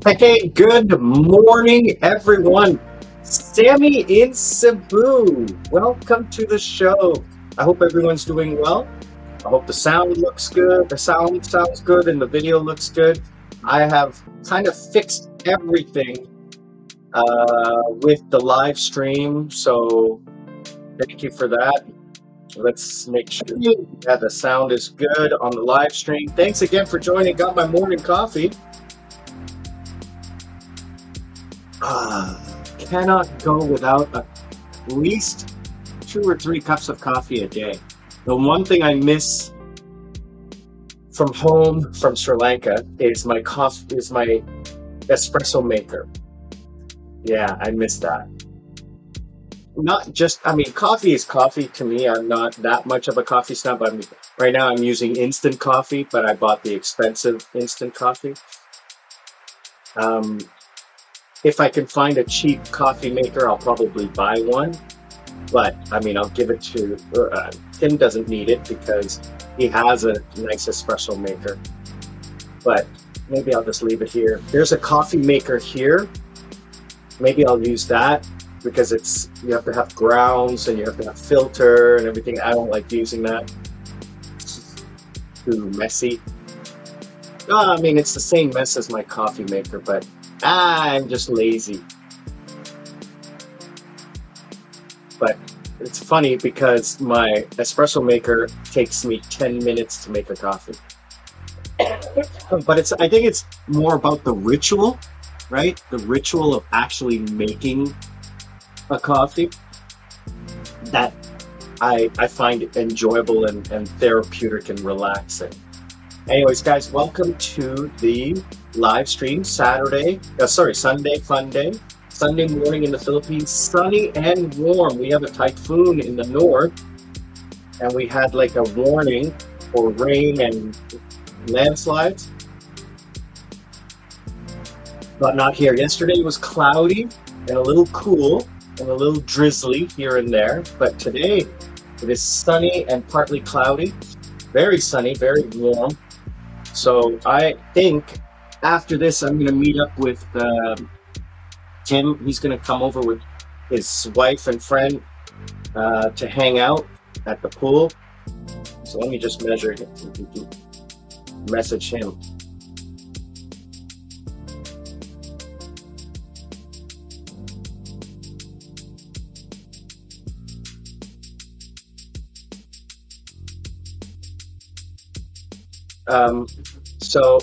Hey, good morning, everyone. Sammy in Cebu. Welcome to the show. I hope everyone's doing well. I hope the sound looks good. The sound sounds good and the video looks good. I have kind of fixed everything with the live stream, so thank you for that. Let's make sure that the sound is good on the live stream. Thanks again for joining. Got my morning coffee. Cannot go without at least 2 or 3 cups of coffee a day. The one thing I miss from home, from Sri Lanka, is my espresso maker. Yeah, I miss that. Not just, I mean, coffee is coffee to me. I'm not that much of a coffee snob. Right now I'm using instant coffee, but I bought the expensive instant coffee. If I can find a cheap coffee maker, I'll probably buy one. But I mean, I'll give it to Tim. Doesn't need it because he has a nice espresso maker. But maybe I'll just leave it here. There's a coffee maker here. Maybe I'll use that because you have to have grounds and you have to have filter and everything. I don't like using that. It's too messy. I mean, it's the same mess as my coffee maker, but I'm just lazy. But it's funny because my espresso maker takes me 10 minutes to make a coffee. But I think it's more about the ritual, right? The ritual of actually making a coffee that I find enjoyable and therapeutic and relaxing. Anyways, guys, welcome to the live stream. Sunday Funday. Sunday morning in the Philippines, sunny and warm. We have a typhoon in the north, and we had like a warning for rain and landslides, but not here. Yesterday was cloudy and a little cool and a little drizzly here and there, but today it is sunny and partly cloudy, very sunny, very warm. So I think after this, I'm going to meet up with Tim. He's going to come over with his wife and friend to hang out at the pool. So let me just message him. So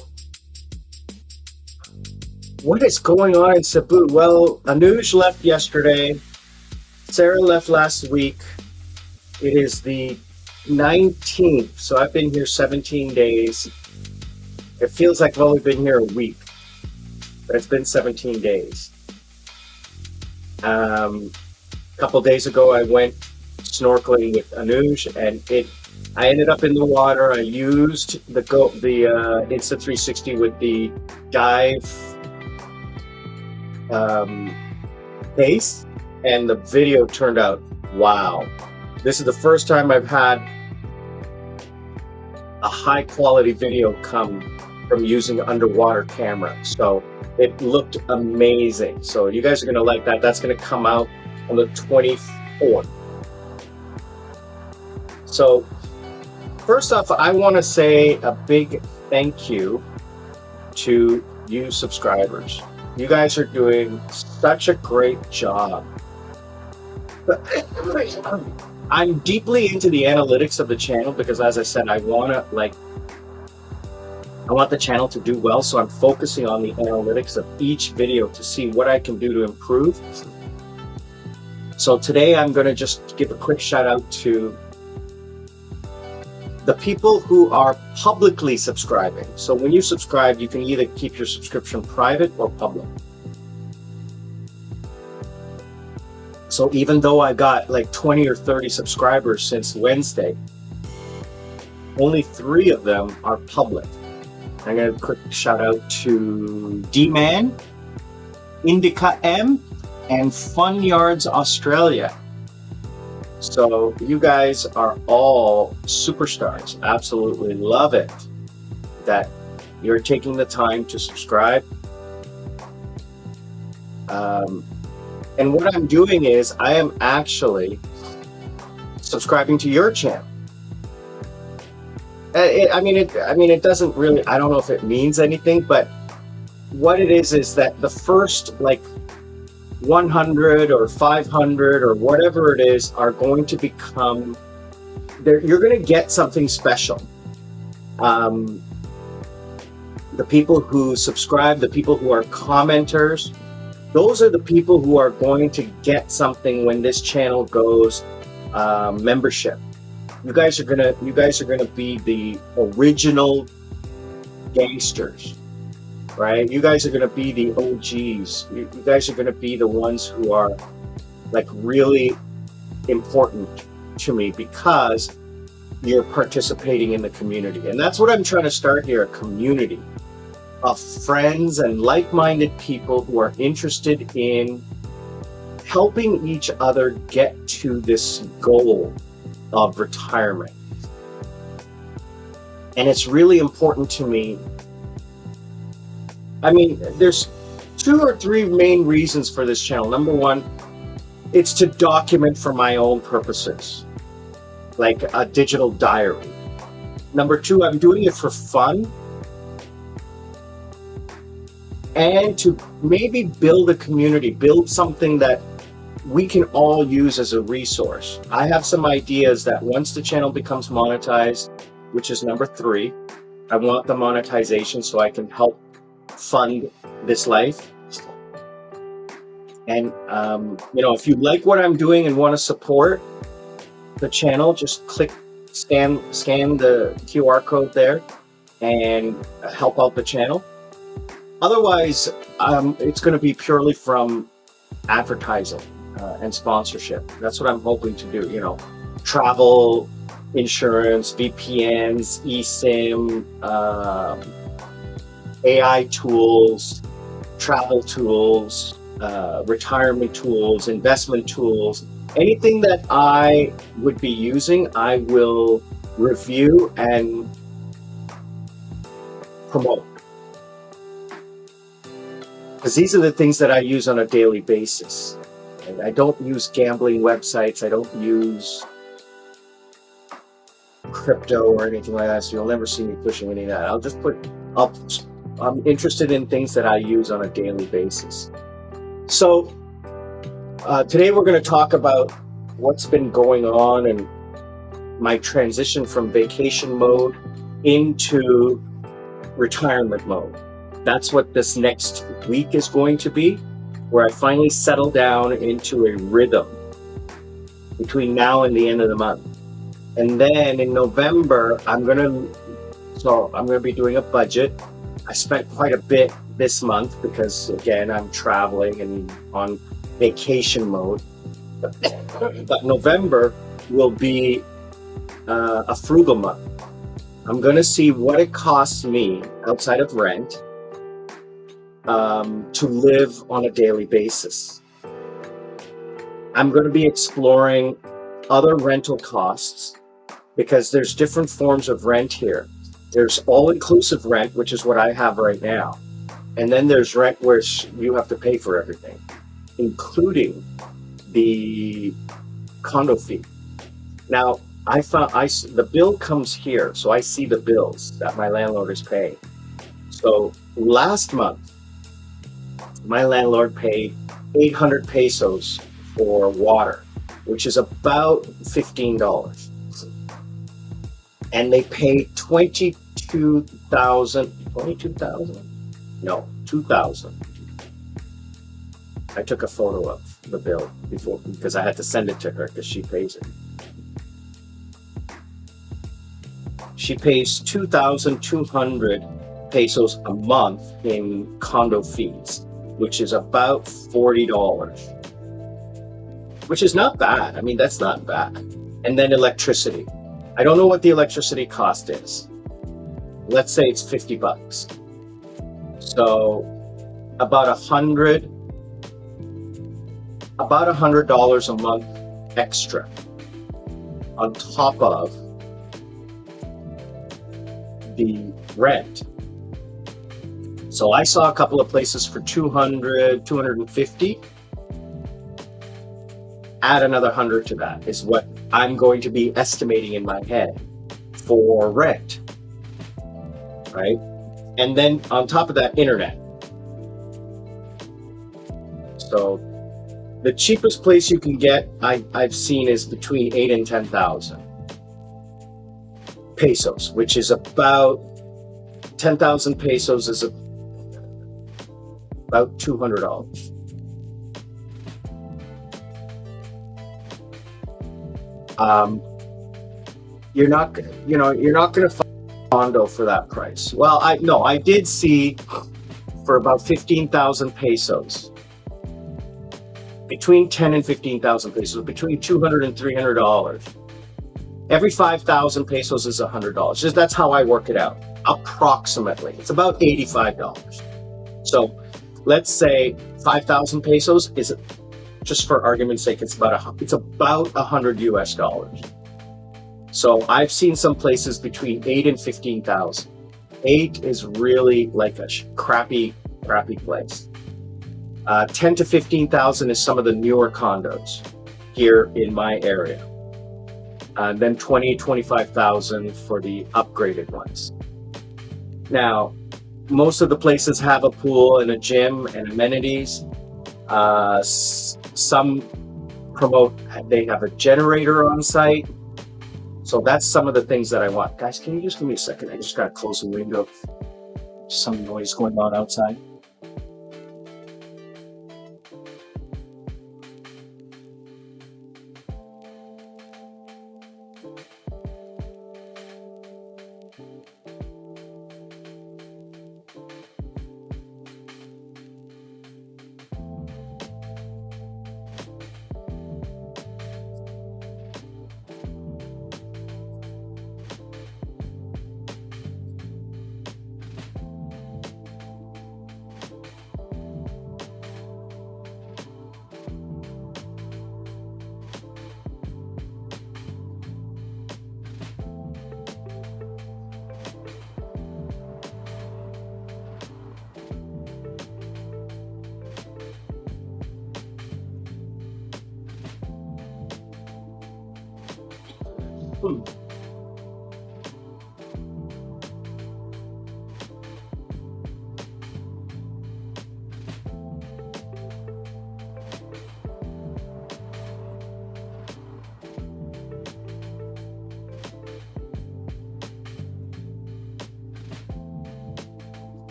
what is going on in Cebu? Well, Anuj left yesterday. Sarah left last week. It is the 19th, so I've been here 17 days. It feels like I've only been here a week, but it's been 17 days. A couple days ago, I went snorkeling with Anuj, and I ended up in the water. I used the Insta360 with the dive case, and the video turned out wow. This is the first time I've had a high quality video come from using an underwater camera, so it looked amazing. So you guys are gonna like that. That's gonna come out on the 24th. So first off, I want to say a big thank you to you subscribers. You guys are doing such a great job. I'm deeply into the analytics of the channel because, as I said, I want the channel to do well. So I'm focusing on the analytics of each video to see what I can do to improve. So today I'm going to just give a quick shout out to the people who are publicly subscribing. So when you subscribe, you can either keep your subscription private or public. So even though I got like 20 or 30 subscribers since Wednesday, only 3 of them are public. I'm going to quick shout out to D-Man, Indica M, and Fun Yards Australia. So you guys are all superstars. Absolutely love it that you're taking the time to subscribe. And what I'm doing is I am actually subscribing to your channel. It doesn't really, I don't know if it means anything, but what it is that the first like 100 or 500 or whatever it is are going to become, you're going to get something special. The people who subscribe, the people who are commenters, those are the people who are going to get something when this channel goes membership. You guys are gonna be the original gangsters, right? You guys are gonna be the OGs. You guys are gonna be the ones who are like really important to me because you're participating in the community. And that's what I'm trying to start here, a community of friends and like-minded people who are interested in helping each other get to this goal of retirement. And it's really important to me. I mean, there's 2 or 3 main reasons for this channel. Number one, it's to document for my own purposes, like a digital diary. Number 2, I'm doing it for fun and to maybe build a community, build something that we can all use as a resource. I have some ideas that once the channel becomes monetized, which is number 3, I want the monetization so I can help fund this life. And if you like what I'm doing and want to support the channel, just scan the QR code there and help out the channel. Otherwise, it's going to be purely from advertising and sponsorship. That's what I'm hoping to do. Travel insurance, VPNs, eSIM, AI tools, travel tools, retirement tools, investment tools. Anything that I would be using, I will review and promote. Because these are the things that I use on a daily basis. And I don't use gambling websites. I don't use crypto or anything like that. So you'll never see me pushing any of that. I'm interested in things that I use on a daily basis. So today we're going to talk about what's been going on and my transition from vacation mode into retirement mode. That's what this next week is going to be, where I finally settle down into a rhythm between now and the end of the month. And then in November, I'm going to be doing a budget. I spent quite a bit this month because, again, I'm traveling and on vacation mode. But November will be a frugal month. I'm going to see what it costs me outside of rent to live on a daily basis. I'm going to be exploring other rental costs because there's different forms of rent here. There's all-inclusive rent, which is what I have right now. And then there's rent where you have to pay for everything, including the condo fee. Now, the bill comes here, so I see the bills that my landlord is paying. So last month, my landlord paid 800 pesos for water, which is about $15. And they paid 2,000. No, 2,000. I took a photo of the bill before because I had to send it to her because she pays it. She pays 2,200 pesos a month in condo fees, which is about $40, which is not bad. I mean, that's not bad. And then electricity. I don't know what the electricity cost is. Let's say it's $50. So about $100 a month extra on top of the rent. So I saw a couple of places for 200, 250. Add another 100 to that is what I'm going to be estimating in my head for rent, right? And then on top of that, internet. So the cheapest place you can get, I've seen, is between 8 and 10,000 pesos, which is about 10,000 pesos is about $200. You're not going to find a condo for that price. Well, I did see for about 15,000 pesos, between 10 and 15,000 pesos, between $200 and $300. Every 5,000 pesos is $100. Just that's how I work it out. Approximately, it's about $85. So let's say 5,000 pesos is, just for argument's sake, it's about $100 US. So I've seen some places between 8 and 15,000. 8 is really like a crappy place. 10 to 15,000 is some of the newer condos here in my area. And then 20, 25,000 for the upgraded ones. Now, most of the places have a pool and a gym and amenities. Some promote, they have a generator on site. So that's some of the things that I want. Guys, can you just give me a second? I just gotta close the window. Some noise going on outside.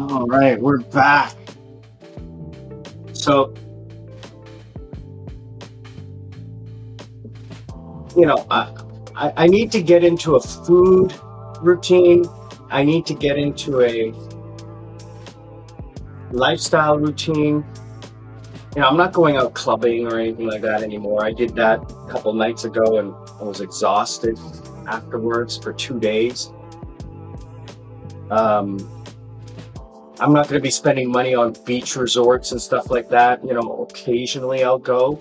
All right, we're back. So, I need to get into a food routine. I need to get into a lifestyle routine. I'm not going out clubbing or anything like that anymore. I did that a couple nights ago and I was exhausted afterwards for 2 days. I'm not going to be spending money on beach resorts and stuff like that. Occasionally I'll go,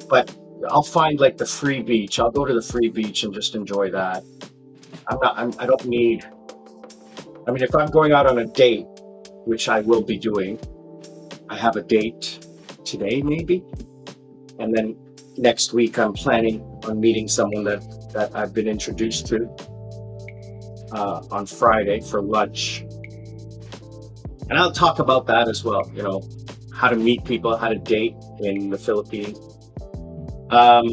but I'll find like the free beach. I'll go to the free beach and just enjoy that. I don't need, if I'm going out on a date, which I will be doing, I have a date today maybe. And then next week I'm planning on meeting someone that I've been introduced to on Friday for lunch. And I'll talk about that as well, how to meet people, how to date in the Philippines. I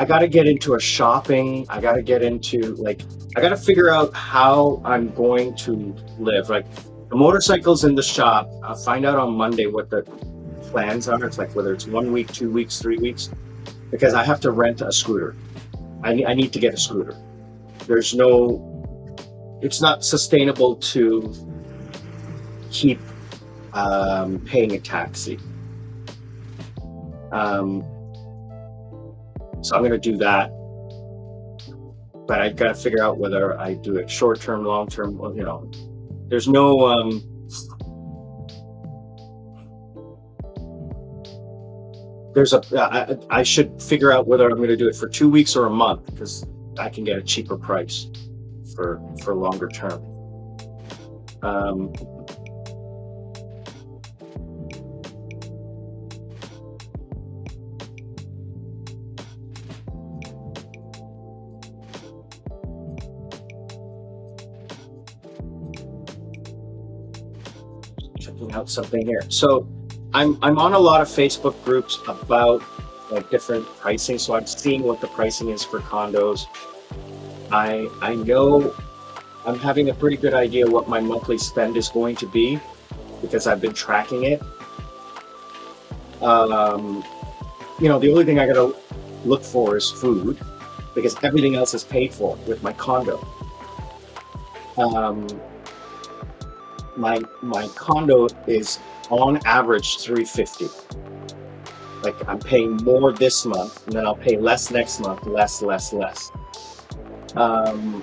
got to get into a shopping. I got to get into, I got to figure out how I'm going to live. Like the motorcycle's in the shop. I'll find out on Monday what the plans are. It's like whether it's 1 week, 2 weeks, 3 weeks, because I have to rent a scooter. I need to get a scooter. It's not sustainable to keep paying a taxi. Um, so I'm going to do that, but I got to figure out whether I do it short term, long term. Well, there's no. There's a. I should figure out whether I'm going to do it for 2 weeks or a month, because I can get a cheaper price for longer term. Um, Checking out something here. So I'm on a lot of Facebook groups about like different pricing. So I'm seeing what the pricing is for condos. I know I'm having a pretty good idea what my monthly spend is going to be, because I've been tracking it. Um, the only thing I gotta look for is food, because everything else is paid for with my condo. Um, my condo is on average 350. Like, I'm paying more this month, and then I'll pay less next month, less. Um,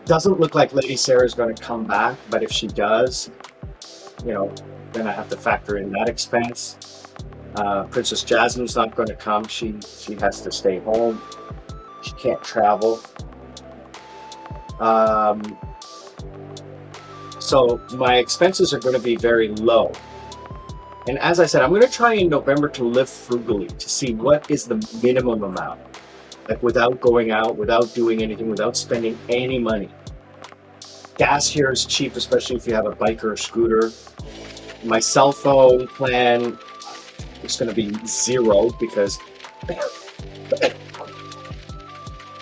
doesn't look like Lady Sarah's going to come back, but if she does, then I have to factor in that expense. Princess Jasmine's not going to come. She has to stay home. She can't travel. So my expenses are going to be very low. And as I said, I'm going to try in November to live frugally, to see what is the minimum amount, like without going out, without doing anything, without spending any money. Gas here is cheap, especially if you have a bike or a scooter. My cell phone plan is going to be zero, because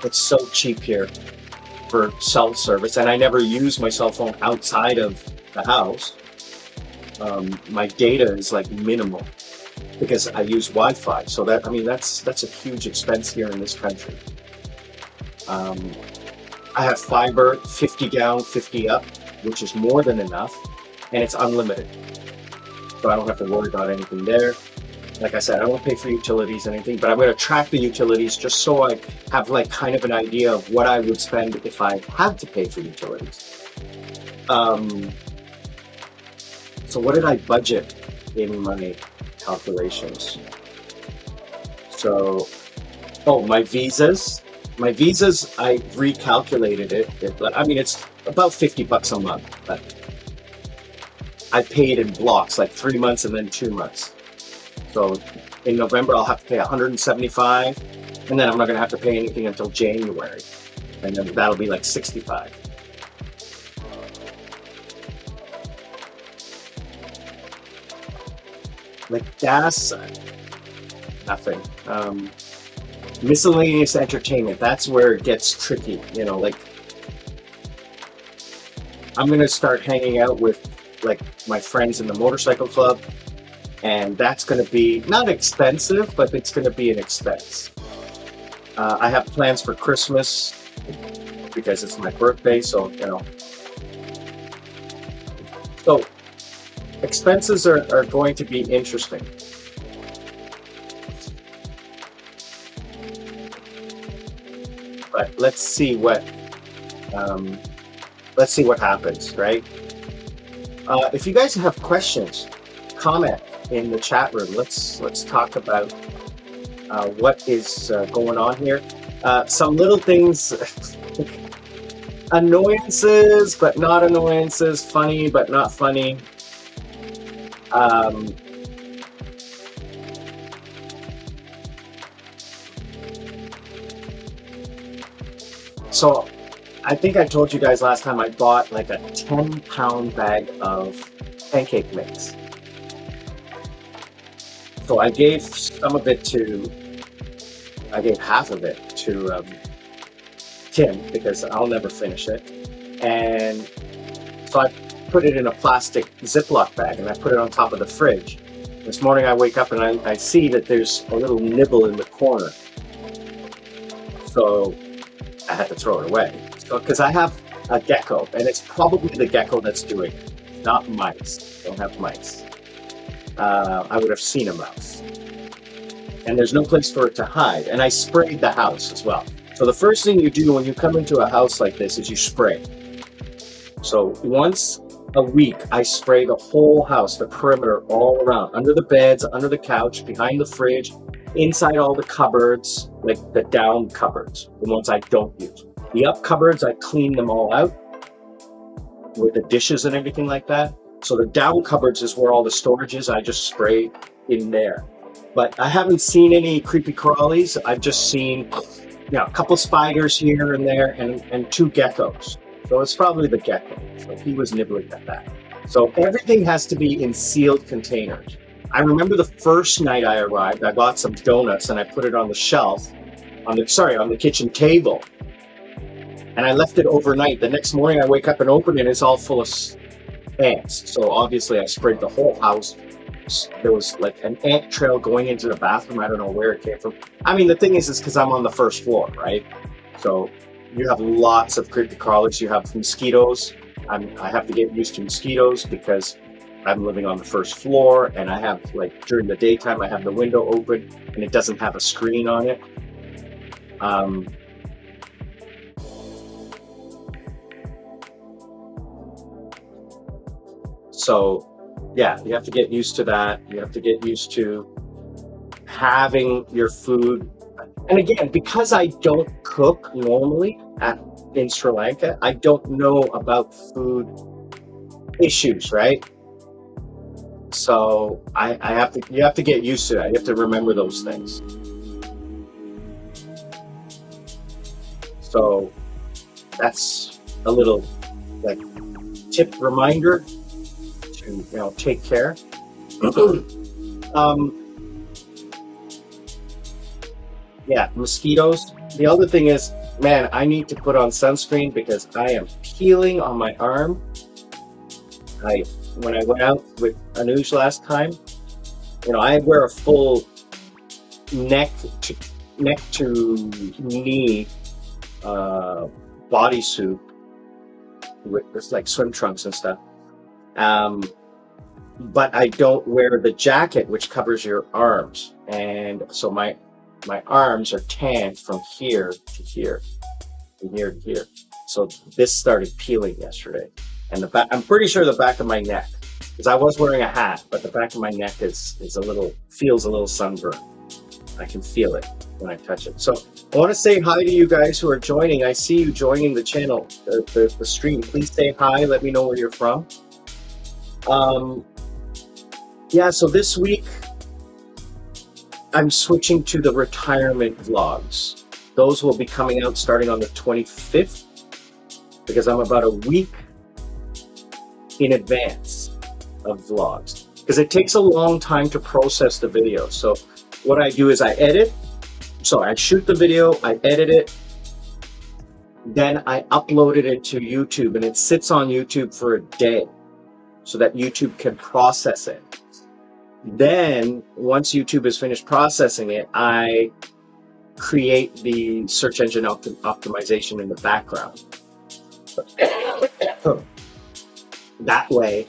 it's so cheap here for cell service, and I never use my cell phone outside of the house. My data is like minimal, because I use Wi-Fi. So that's a huge expense here in this country. I have fiber, 50 down, 50 up, which is more than enough, and it's unlimited. So I don't have to worry about anything there. Like I said, I don't pay for utilities or anything, but I'm going to track the utilities just so I have like kind of an idea of what I would spend if I had to pay for utilities. So what did I budget in my calculations? So, my visas. My visas, I recalculated it. It's about $50 a month, but I paid in blocks, like 3 months and then 2 months. So in November, I'll have to pay $175, and then I'm not going to have to pay anything until January, and then that'll be like $65. Like gas, nothing. Miscellaneous entertainment, that's where it gets tricky. Like, I'm going to start hanging out with like my friends in the motorcycle club, and that's going to be not expensive, but it's going to be an expense. I have plans for Christmas because it's my birthday, so so expenses are going to be interesting. But let's see what happens, right? If you guys have questions, comment in the chat room. Let's talk about what is going on here. Some little things, annoyances but not annoyances, funny but not funny. So I think I told you guys last time I bought like a 10-pound bag of pancake mix. So I gave half of it to Tim, because I'll never finish it. And so I put it in a plastic Ziploc bag, and I put it on top of the fridge. This morning I wake up and I see that there's a little nibble in the corner. So I had to throw it away. Because I have a gecko, and it's probably the gecko that's doing it, not mice. I don't have mice. I would have seen a mouse. and there's no place for it to hide. And I sprayed the house as well. So the first thing you do when you come into a house like this is you spray. So once a week, I spray the whole house, the perimeter all around, under the beds, under the couch, behind the fridge, inside all the cupboards, like the down cupboards, the ones I don't use. The up cupboards, I clean them all out with the dishes and everything like that. So the down cupboards is where all the storage is. I just spray in there. But I haven't seen any creepy crawlies. I've just seen, a couple spiders here and there, and 2 geckos. So it's probably the gecko. So he was nibbling at that. So everything has to be in sealed containers. I remember the first night I arrived, I bought some donuts and I put it on the shelf, on the kitchen table. And I left it overnight. The next morning I wake up and open it, it's all full of ants. So obviously I sprayed the whole house. There was like an ant trail going into the bathroom. I don't know where it came from. I mean, the thing is because I'm on the first floor, right? So you have lots of creepy crawlers. You have mosquitoes. I have to get used to mosquitoes because I'm living on the first floor, and I have, like, during the daytime, I have the window open and it doesn't have a screen on it. So yeah, you have to get used to that. You have to get used to having your food. And again, because I don't cook normally in Sri Lanka, I don't know about food issues, right? So you have to get used to that. You have to remember those things. So that's a little like tip reminder to take care. Yeah, mosquitoes. The other thing is, man, I need to put on sunscreen because I am peeling on my arm. When I went out with Anuj last time, I wear a full neck to knee bodysuit with like swim trunks and stuff. But I don't wear the jacket which covers your arms, and so my arms are tanned from here to here, from here to here. So this started peeling yesterday, and the back. I'm pretty sure the back of my neck, because I was wearing a hat, but the back of my neck feels a little sunburned. I can feel it when I touch it. So I want to say hi to you guys who are joining. I see you joining the channel, the stream. Please say hi. Let me know where you're from. Yeah, so this week I'm switching to the retirement vlogs. Those will be coming out starting on the 25th because I'm about a week in advance of vlogs because it takes a long time to process the video. So what I do is I shoot the video, I edit it, then I uploaded it to YouTube, and it sits on YouTube for a day so that YouTube can process it. Then once YouTube has finished processing it, I create the search engine optimization in the background. That way,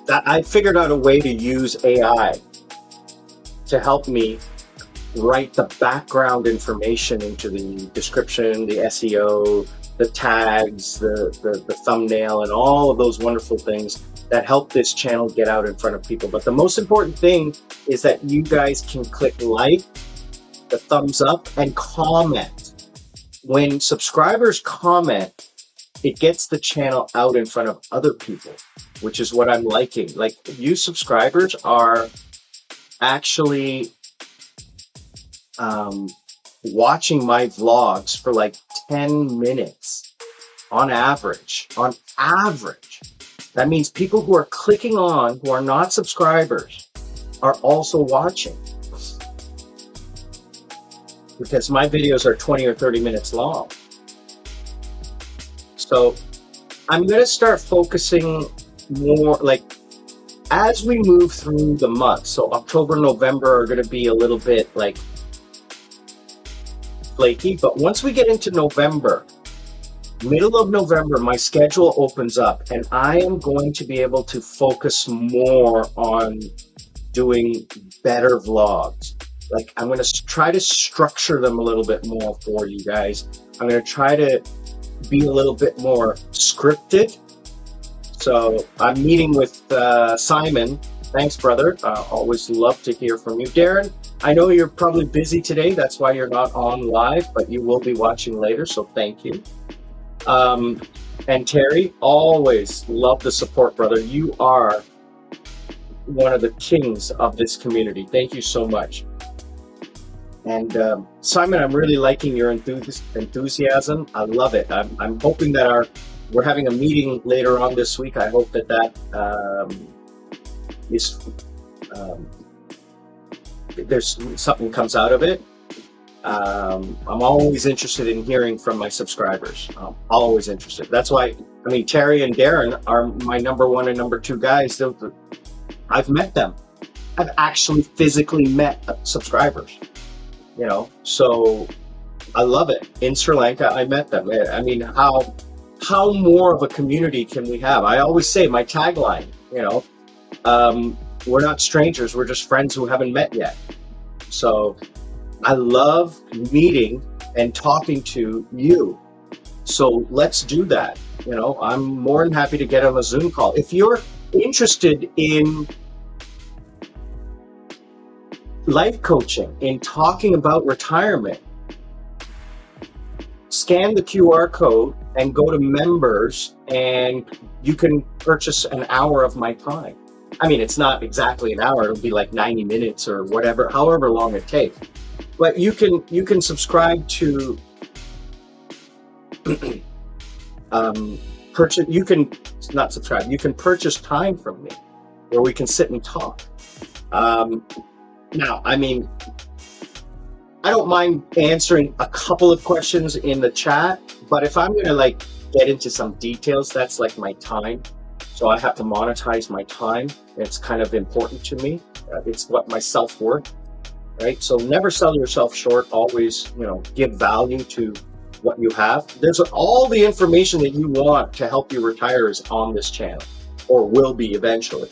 I figured out a way to use AI to help me write the background information into the description, the SEO, the tags, the thumbnail, and all of those wonderful things that help this channel get out in front of people. But the most important thing is that you guys can click like, the thumbs up, and comment. When subscribers comment, it gets the channel out in front of other people, which is what I'm liking. Like, you subscribers are actually watching my vlogs for like 10 minutes on average. That means people who are clicking on, who are not subscribers, are also watching, because my videos are 20 or 30 minutes long. So I'm going to start focusing more, like, as we move through the month. So October, November are going to be a little bit like flaky, but once we get into November, Middle of November, my schedule opens up, and I am going to be able to focus more on doing better vlogs. Like, I'm going to try to structure them a little bit more for you guys. I'm going to try to be a little bit more scripted. So I'm meeting with Simon. Thanks, brother. Always love to hear from you. Darren, I know you're probably busy today. That's why you're not on live, but you will be watching later. So thank you. And Terry, always love the support, brother. You are one of the kings of this community. Thank you so much. And Simon, I'm really liking your enthusiasm. I love it. I'm hoping that we're having a meeting later on this week. I hope that is there's something comes out of it. I'm always interested in hearing from my subscribers. I'm always interested. That's why, I mean, Terry and Darren are my number 1 and number 2 guys. I've met them. I've actually physically met subscribers, you know, so I love it. In Sri Lanka, I met them. I mean, how more of a community can we have? I always say my tagline, you know, we're not strangers. We're just friends who haven't met yet. So I love meeting and talking to you. So let's do that. You know, I'm more than happy to get on a Zoom call. If you're interested in life coaching, in talking about retirement, scan the QR code and go to members, and you can purchase an hour of my time. I mean, it's not exactly an hour. It'll be like 90 minutes or whatever, however long it takes. But you can subscribe to purchase. You can not subscribe. You can purchase time from me, where we can sit and talk. Now, I mean, I don't mind answering a couple of questions in the chat, but if I'm gonna like get into some details, that's like my time. So I have to monetize my time. It's kind of important to me. It's what my self-worth. Right? So never sell yourself short. Always, you know, give value to what you have. There's all the information that you want to help you retire is on this channel, or will be eventually.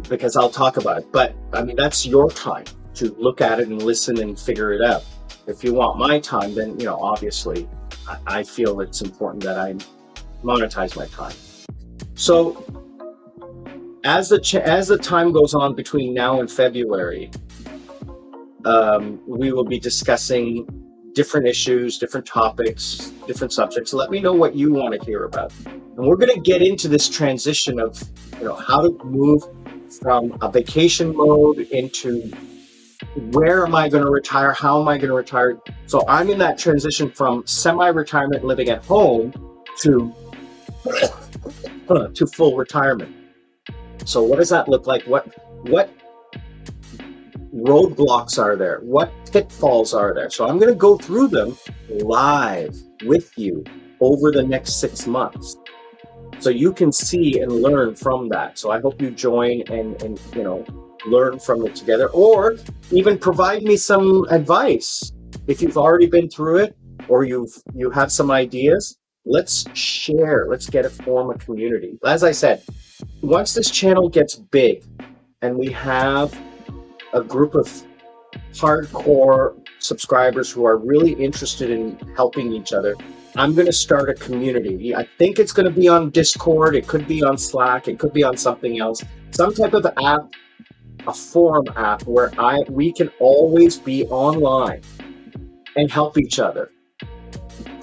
Because I'll talk about it. But I mean, that's your time to look at it and listen and figure it out. If you want my time, then, you know, obviously I feel it's important that I monetize my time. So as the time goes on between now and February, we will be discussing different issues, different topics, different subjects. Let me know what you want to hear about. And we're going to get into this transition of, you know, how to move from a vacation mode into where am I going to retire? How am I going to retire? So I'm in that transition from semi-retirement living at home to full retirement. So what does that look like? What roadblocks are there? What pitfalls are there? So I'm going to go through them live with you over the next 6 months, so you can see and learn from that. So I hope you join and you know, learn from it together, or even provide me some advice if you've already been through it, or you have some ideas. Let's share. Let's form a community. As I said, once this channel gets big and we have a group of hardcore subscribers who are really interested in helping each other, I'm going to start a community. I think it's going to be on Discord. It could be on Slack. It could be on something else. Some type of app, a forum app where we can always be online and help each other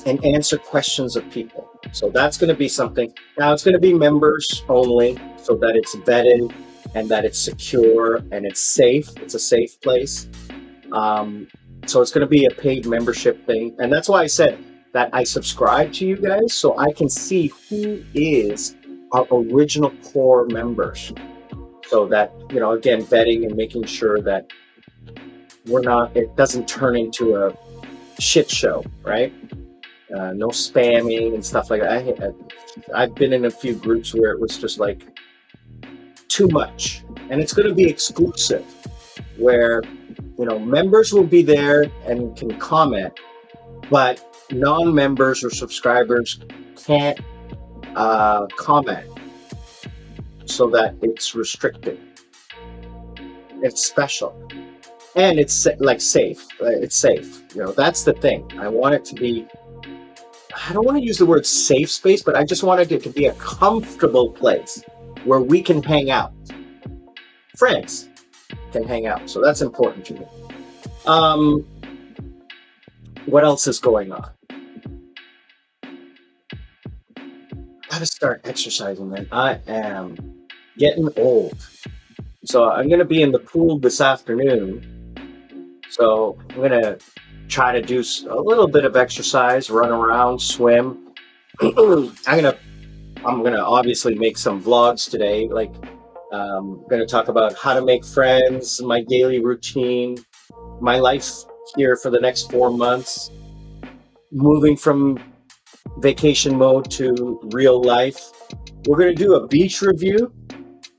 and answer questions of people. So that's going to be something. Now it's going to be members only, so that it's vetted and that it's secure and it's safe. It's a safe place. So it's going to be a paid membership thing. And that's why I said that I subscribe to you guys, so I can see who is our original core members. So that, you know, again, vetting and making sure that it doesn't turn into a shit show, right? No spamming and stuff like that. I've been in a few groups where it was just like too much, and it's going to be exclusive, where, you know, members will be there and can comment, but non-members or subscribers can't comment, so that it's restricted. It's special, and it's like safe. It's safe. That's the thing. I want it to be. I don't want to use the word safe space, but I just wanted it to be a comfortable place where we can hang out. Friends can hang out, so that's important to me. What else is going on? Gotta start exercising, man. I am getting old. So I'm going to be in the pool this afternoon. So I'm going to try to do a little bit of exercise, run around, swim. I'm gonna obviously make some vlogs today. Like, I'm gonna talk about how to make friends, my daily routine, my life here for the next 4 months, moving from vacation mode to real life. We're gonna do a beach review.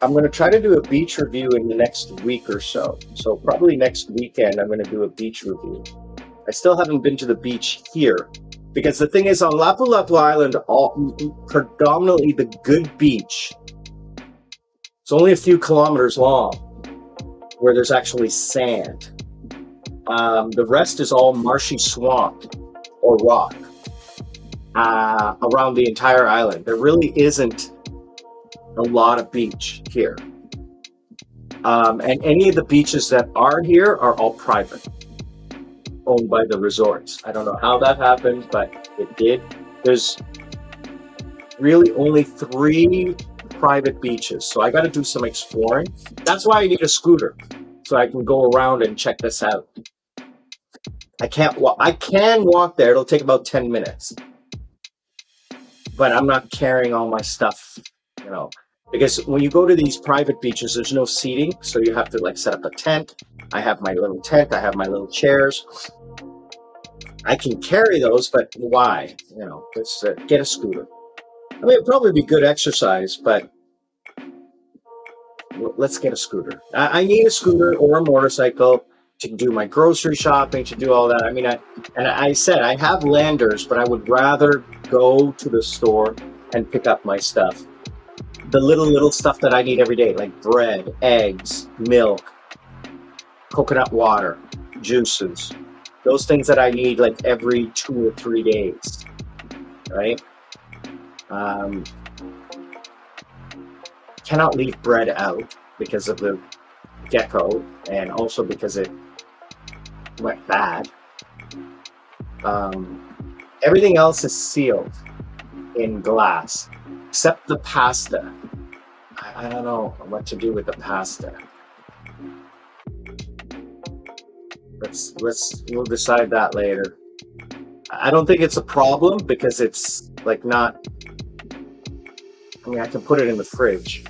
I'm gonna try to do a beach review in the next week or so. So probably next weekend, I'm gonna do a beach review. I still haven't been to the beach here, because the thing is, on Lapu-Lapu Island, predominantly the good beach, it's only a few kilometers long where there's actually sand. The rest is all marshy swamp or rock around the entire island. There really isn't a lot of beach here. And any of the beaches that are here are all private, owned by the resorts. I don't know how that happened, but it did. There's really only 3 private beaches, so I got to do some exploring. That's why I need a scooter, so I can go around and check this out. I can't walk. I can walk there. It'll take about 10 minutes, but I'm not carrying all my stuff, because when you go to these private beaches, there's no seating, so you have to like set up a tent. I have my little tent. I have my little chairs. I can carry those, but why? Let's get a scooter. I mean, it'd probably be good exercise, but let's get a scooter. I need a scooter or a motorcycle to do my grocery shopping, to do all that. I mean, I said I have landers, but I would rather go to the store and pick up my stuff. The little stuff that I need every day, like bread, eggs, milk, coconut water, juices, those things that I need like every 2 or 3 days, right? Cannot leave bread out because of the gecko, and also because it went bad. Everything else is sealed in glass, except the pasta. I don't know what to do with the pasta. We'll decide that later. I don't think it's a problem because it's like not. I mean, I can put it in the fridge.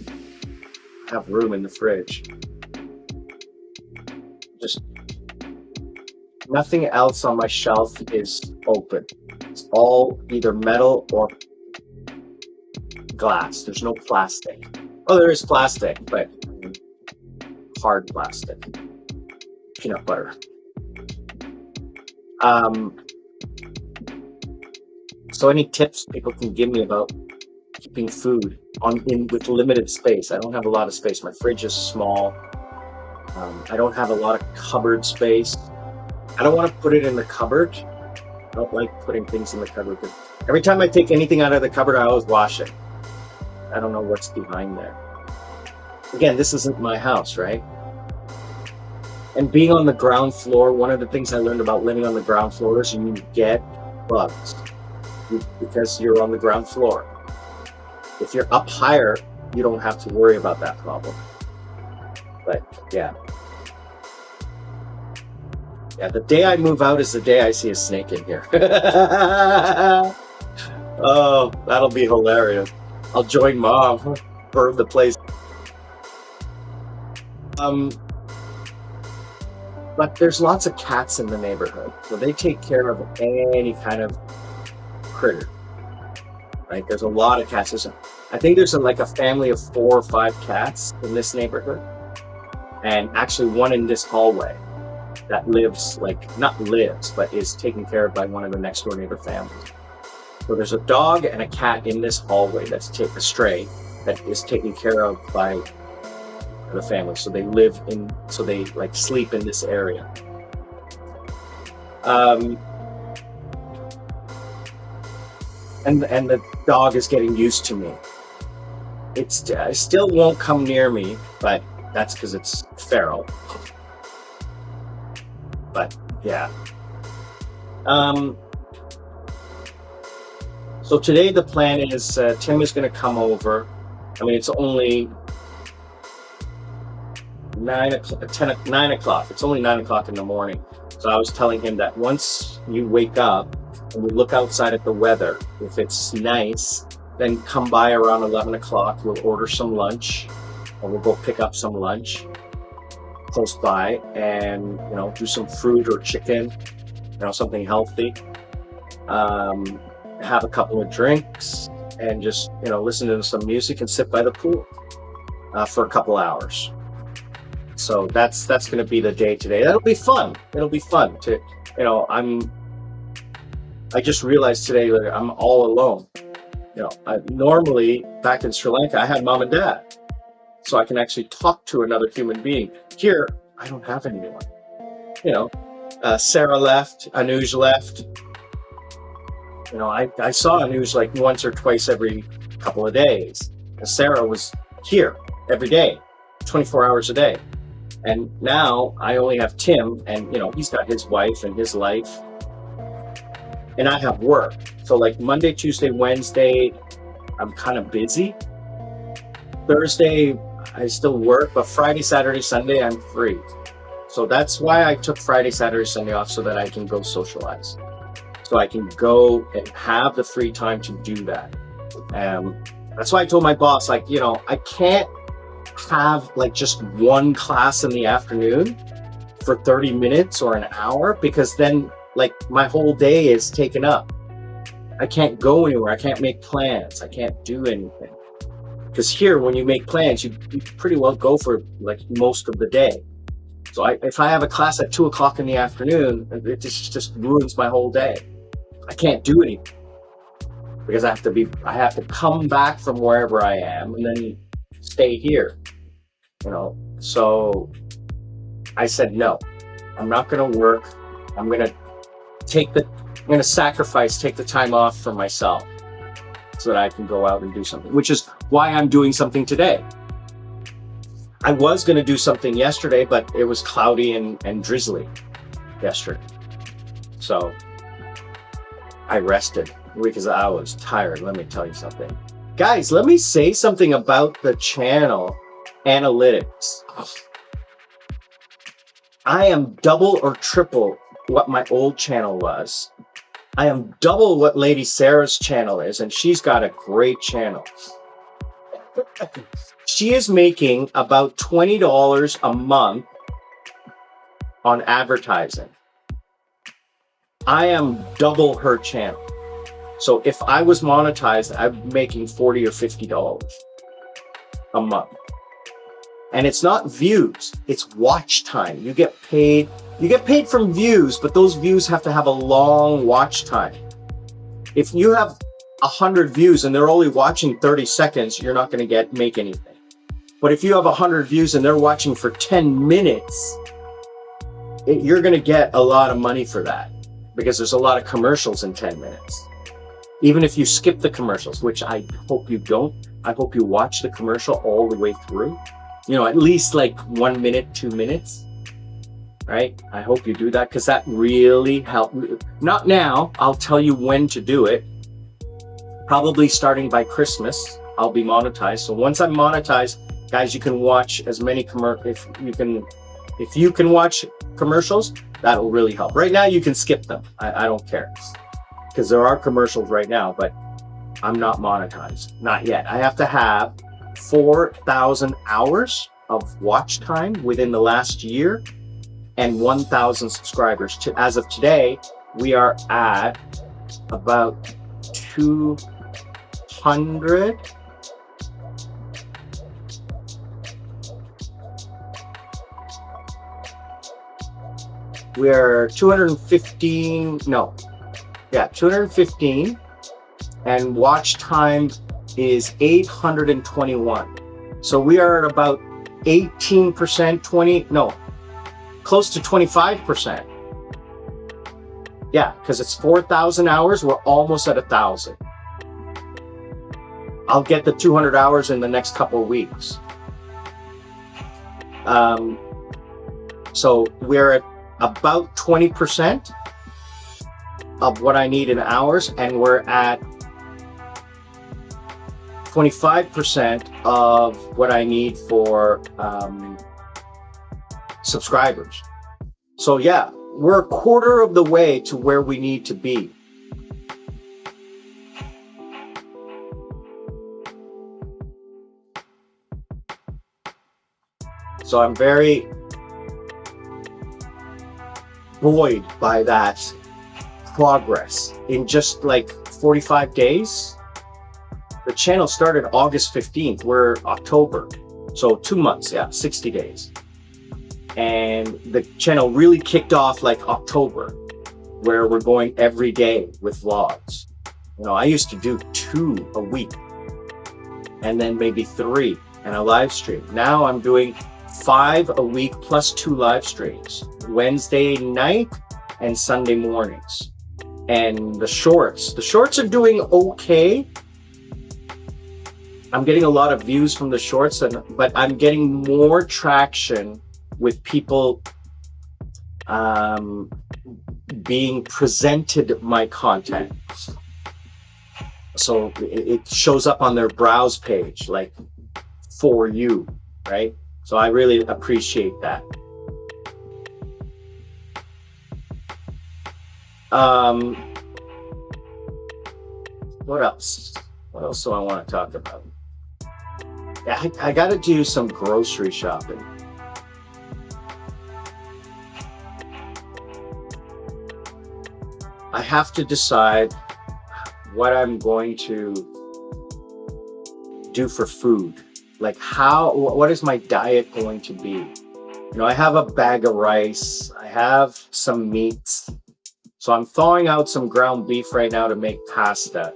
I have room in the fridge. Just nothing else on my shelf is open. It's all either metal or glass. There's no plastic. Oh, there is plastic, but hard plastic. Peanut butter. So any tips people can give me about keeping food with limited space? I don't have a lot of space. My fridge is small. I don't have a lot of cupboard space. I don't want to put it in the cupboard. I don't like putting things in the cupboard. Every time I take anything out of the cupboard, I always wash it. I don't know what's behind there. Again, this isn't my house, right? And being on the ground floor, one of the things I learned about living on the ground floor is you get bugs because you're on the ground floor. If you're up higher, you don't have to worry about that problem. But yeah, the day I move out is the day I see a snake in here. Oh, that'll be hilarious. I'll join Mom, burn the place. But there's lots of cats in the neighborhood, so they take care of any kind of critter. Right? There's a lot of cats. I think there's like a family of 4 or 5 cats in this neighborhood, and actually one in this hallway. that lives, like, not lives, but is taken care of by one of the next door neighbor families. So there's a dog and a cat in this hallway that's a stray that is taken care of by the family. So they like sleep in this area. And the dog is getting used to me. It still won't come near me, but that's because it's feral. But yeah. So today the plan is Tim is going to come over. I mean, it's only 9 o'clock. It's only 9 o'clock in the morning. So I was telling him that once you wake up and we look outside at the weather, if it's nice, then come by around 11 o'clock. We'll order some lunch, or we'll go pick up some lunch close by, and do some fruit or chicken, something healthy. Have a couple of drinks and just listen to some music and sit by the pool for a couple hours. So that's going to be the day today. That'll be fun. It'll be fun to I just realized today that I'm all alone. Normally back in Sri Lanka I had mom and dad, so I can actually talk to another human being. Here I don't have anyone. Sarah left, Anuj left. I saw Anuj like once or twice every couple of days. Sarah was here every day, 24 hours a day. And now I only have Tim, and he's got his wife and his life. And I have work. So like Monday, Tuesday, Wednesday, I'm kind of busy. Thursday, I still work, but Friday, Saturday, Sunday, I'm free. So that's why I took Friday, Saturday, Sunday off, so that I can go socialize. So I can go and have the free time to do that. That's why I told my boss, I can't have like just one class in the afternoon for 30 minutes or an hour, because then like my whole day is taken up. I can't go anywhere. I can't make plans. I can't do anything. Because here, when you make plans, you pretty well go for like most of the day. So if I have a class at 2 o'clock in the afternoon, it just ruins my whole day. I can't do anything because I have to come back from wherever I am and then stay here. So I said, no, I'm not going to work. I'm going to take the time off for myself so that I can go out and do something, which is why I'm doing something today. I was going to do something yesterday, but it was cloudy and drizzly yesterday. So I rested because I was tired. Let me tell you something. Guys, let me say something about the channel analytics. I am double or triple what my old channel was. I am double what Lady Sarah's channel is, and she's got a great channel. She is making about $20 a month on advertising. I am double her channel. So if I was monetized, I'm making $40 or $50 a month. And it's not views, it's watch time. You get paid from views, but those views have to have a long watch time. If you have 100 views and they're only watching 30 seconds, you're not going to make anything. But if you have 100 views and they're watching for 10 minutes, you're going to get a lot of money for that, because there's a lot of commercials in 10 minutes. Even if you skip the commercials, which I hope you don't, I hope you watch the commercial all the way through. At least like 1 minute, 2 minutes, right? I hope you do that, because that really helps. Not now, I'll tell you when to do it. Probably starting by Christmas, I'll be monetized. So once I'm monetized, guys, you can watch as many commercials. If you can watch commercials, that'll really help. Right now, you can skip them. I don't care, because there are commercials right now, but I'm not monetized, not yet. I have to have 4,000 hours of watch time within the last year and 1,000 subscribers. As of today, we are at about 200. we're 215, no, yeah, 215, and watch time is 821. So we are at about 18%, 20, no, close to 25%. Yeah, because it's 4,000 hours. We're almost at 1,000. I'll get the 200 hours in the next couple of weeks. So we're at about 20% of what I need in hours, and we're at 25% of what I need for subscribers. So yeah, we're a quarter of the way to where we need to be. So I'm very buoyed by that progress. In just like 45 days, the channel started August 15th. We're October. So 2 months, yeah, 60 days. And the channel really kicked off like October, where we're going every day with vlogs. You know, I used to do 2 a week and then maybe 3 and a live stream. Now I'm doing 5 a week plus 2 live streams, Wednesday night and Sunday mornings. And the shorts are doing okay. I'm getting a lot of views from the shorts, but I'm getting more traction with people being presented my content. So it shows up on their browse page, like for you, right? So I really appreciate that. What else? What else do I want to talk about? Yeah, I got to do some grocery shopping. I have to decide what I'm going to do for food. Like what is my diet going to be? You know, I have a bag of rice, I have some meats. So I'm thawing out some ground beef right now to make pasta.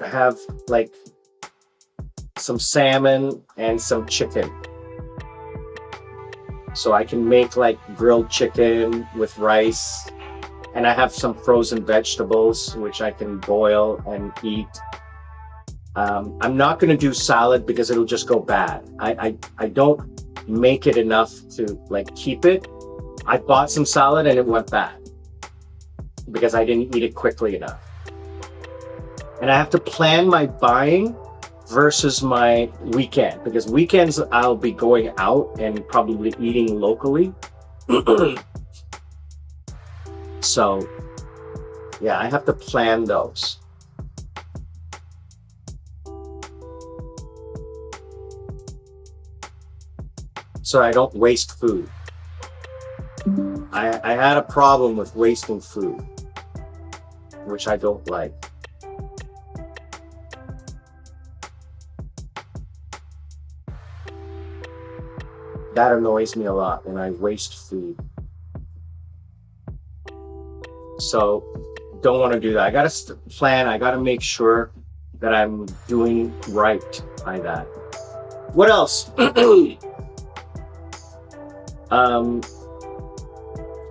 I have like some salmon and some chicken. So I can make like grilled chicken with rice. And I have some frozen vegetables, which I can boil and eat. I'm not going to do salad because it'll just go bad. I don't make it enough to like keep it. I bought some salad and it went bad because I didn't eat it quickly enough. And I have to plan my buying versus my weekend, because weekends I'll be going out and probably eating locally. So yeah, I have to plan those. So I don't waste food. I had a problem with wasting food, which I don't like. That annoys me a lot when I waste food. So don't want to do that. I got to plan. I got to make sure that I'm doing right by that. What else?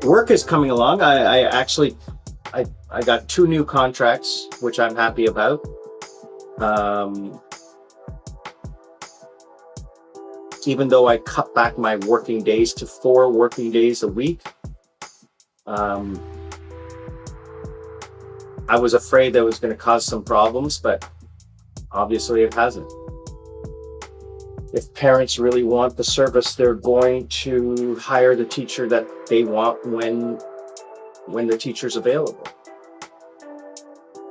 Work is coming along. I actually got 2 new contracts, which I'm happy about. Even though I cut back my working days to 4 working days a week, I was afraid that was going to cause some problems, but obviously it hasn't. If parents really want the service, they're going to hire the teacher that they want when the teacher's available.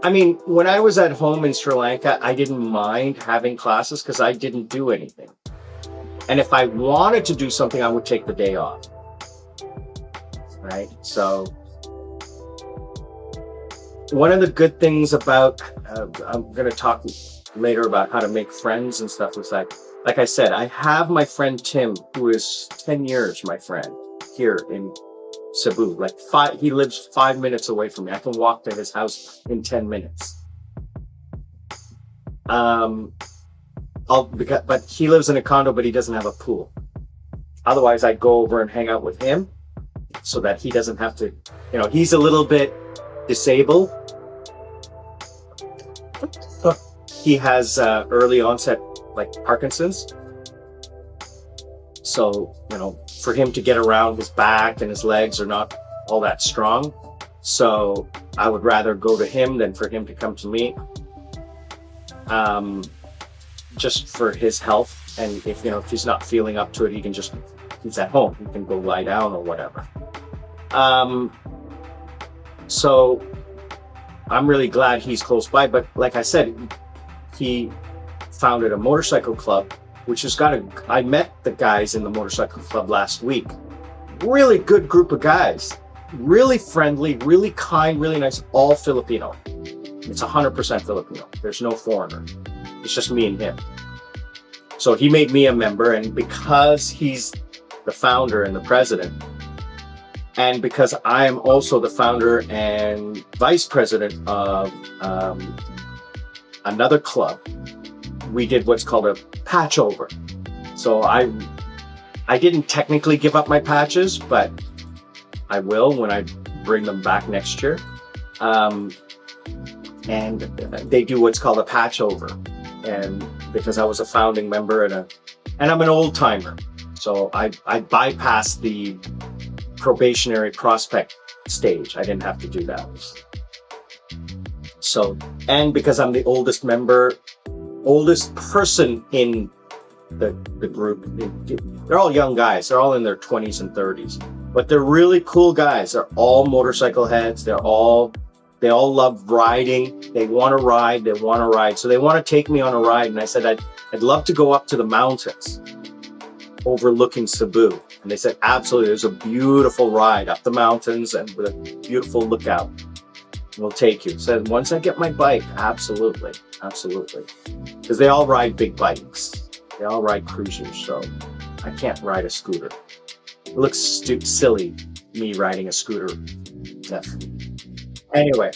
I mean, when I was at home in Sri Lanka, I didn't mind having classes because I didn't do anything. And if I wanted to do something, I would take the day off. Right? So one of the good things about, I'm going to talk later about how to make friends and stuff, was like, like I said, I have my friend Tim, who is 10 years my friend here in Cebu. Like he lives 5 minutes away from me. I can walk to his house in 10 minutes. Um, but he lives in a condo, but he doesn't have a pool. Otherwise, I'd go over and hang out with him so that he doesn't have to, he's a little bit disabled. He has early onset, like Parkinson's. So, for him to get around, his back and his legs are not all that strong. So I would rather go to him than for him to come to me. Just for his health. And if he's not feeling up to it, he's at home. He can go lie down or whatever. So I'm really glad he's close by. But like I said, he founded a motorcycle club, which has I met the guys in the motorcycle club last week. Really good group of guys. Really friendly, really kind, really nice, all Filipino. It's 100% Filipino. There's no foreigner. It's just me and him. So he made me a member, and because he's the founder and the president, and because I am also the founder and vice president of another club, we did what's called a patch over. So I didn't technically give up my patches, but I will when I bring them back next year. And they do what's called a patch over. And because I was a founding member and I'm an old timer, so I bypassed the probationary prospect stage. I didn't have to do that. So, and because I'm the oldest person in the group, they're all young guys. They're all in their 20s and 30s, but they're really cool guys. They're all motorcycle heads. They all love riding. They want to ride. So they want to take me on a ride. And I said, I'd love to go up to the mountains overlooking Cebu. And they said, absolutely. There's a beautiful ride up the mountains and with a beautiful lookout. We'll take you. So once I get my bike, absolutely. Because they all ride big bikes. They all ride cruisers. So I can't ride a scooter. It looks silly, me riding a scooter. Yeah. Anyway,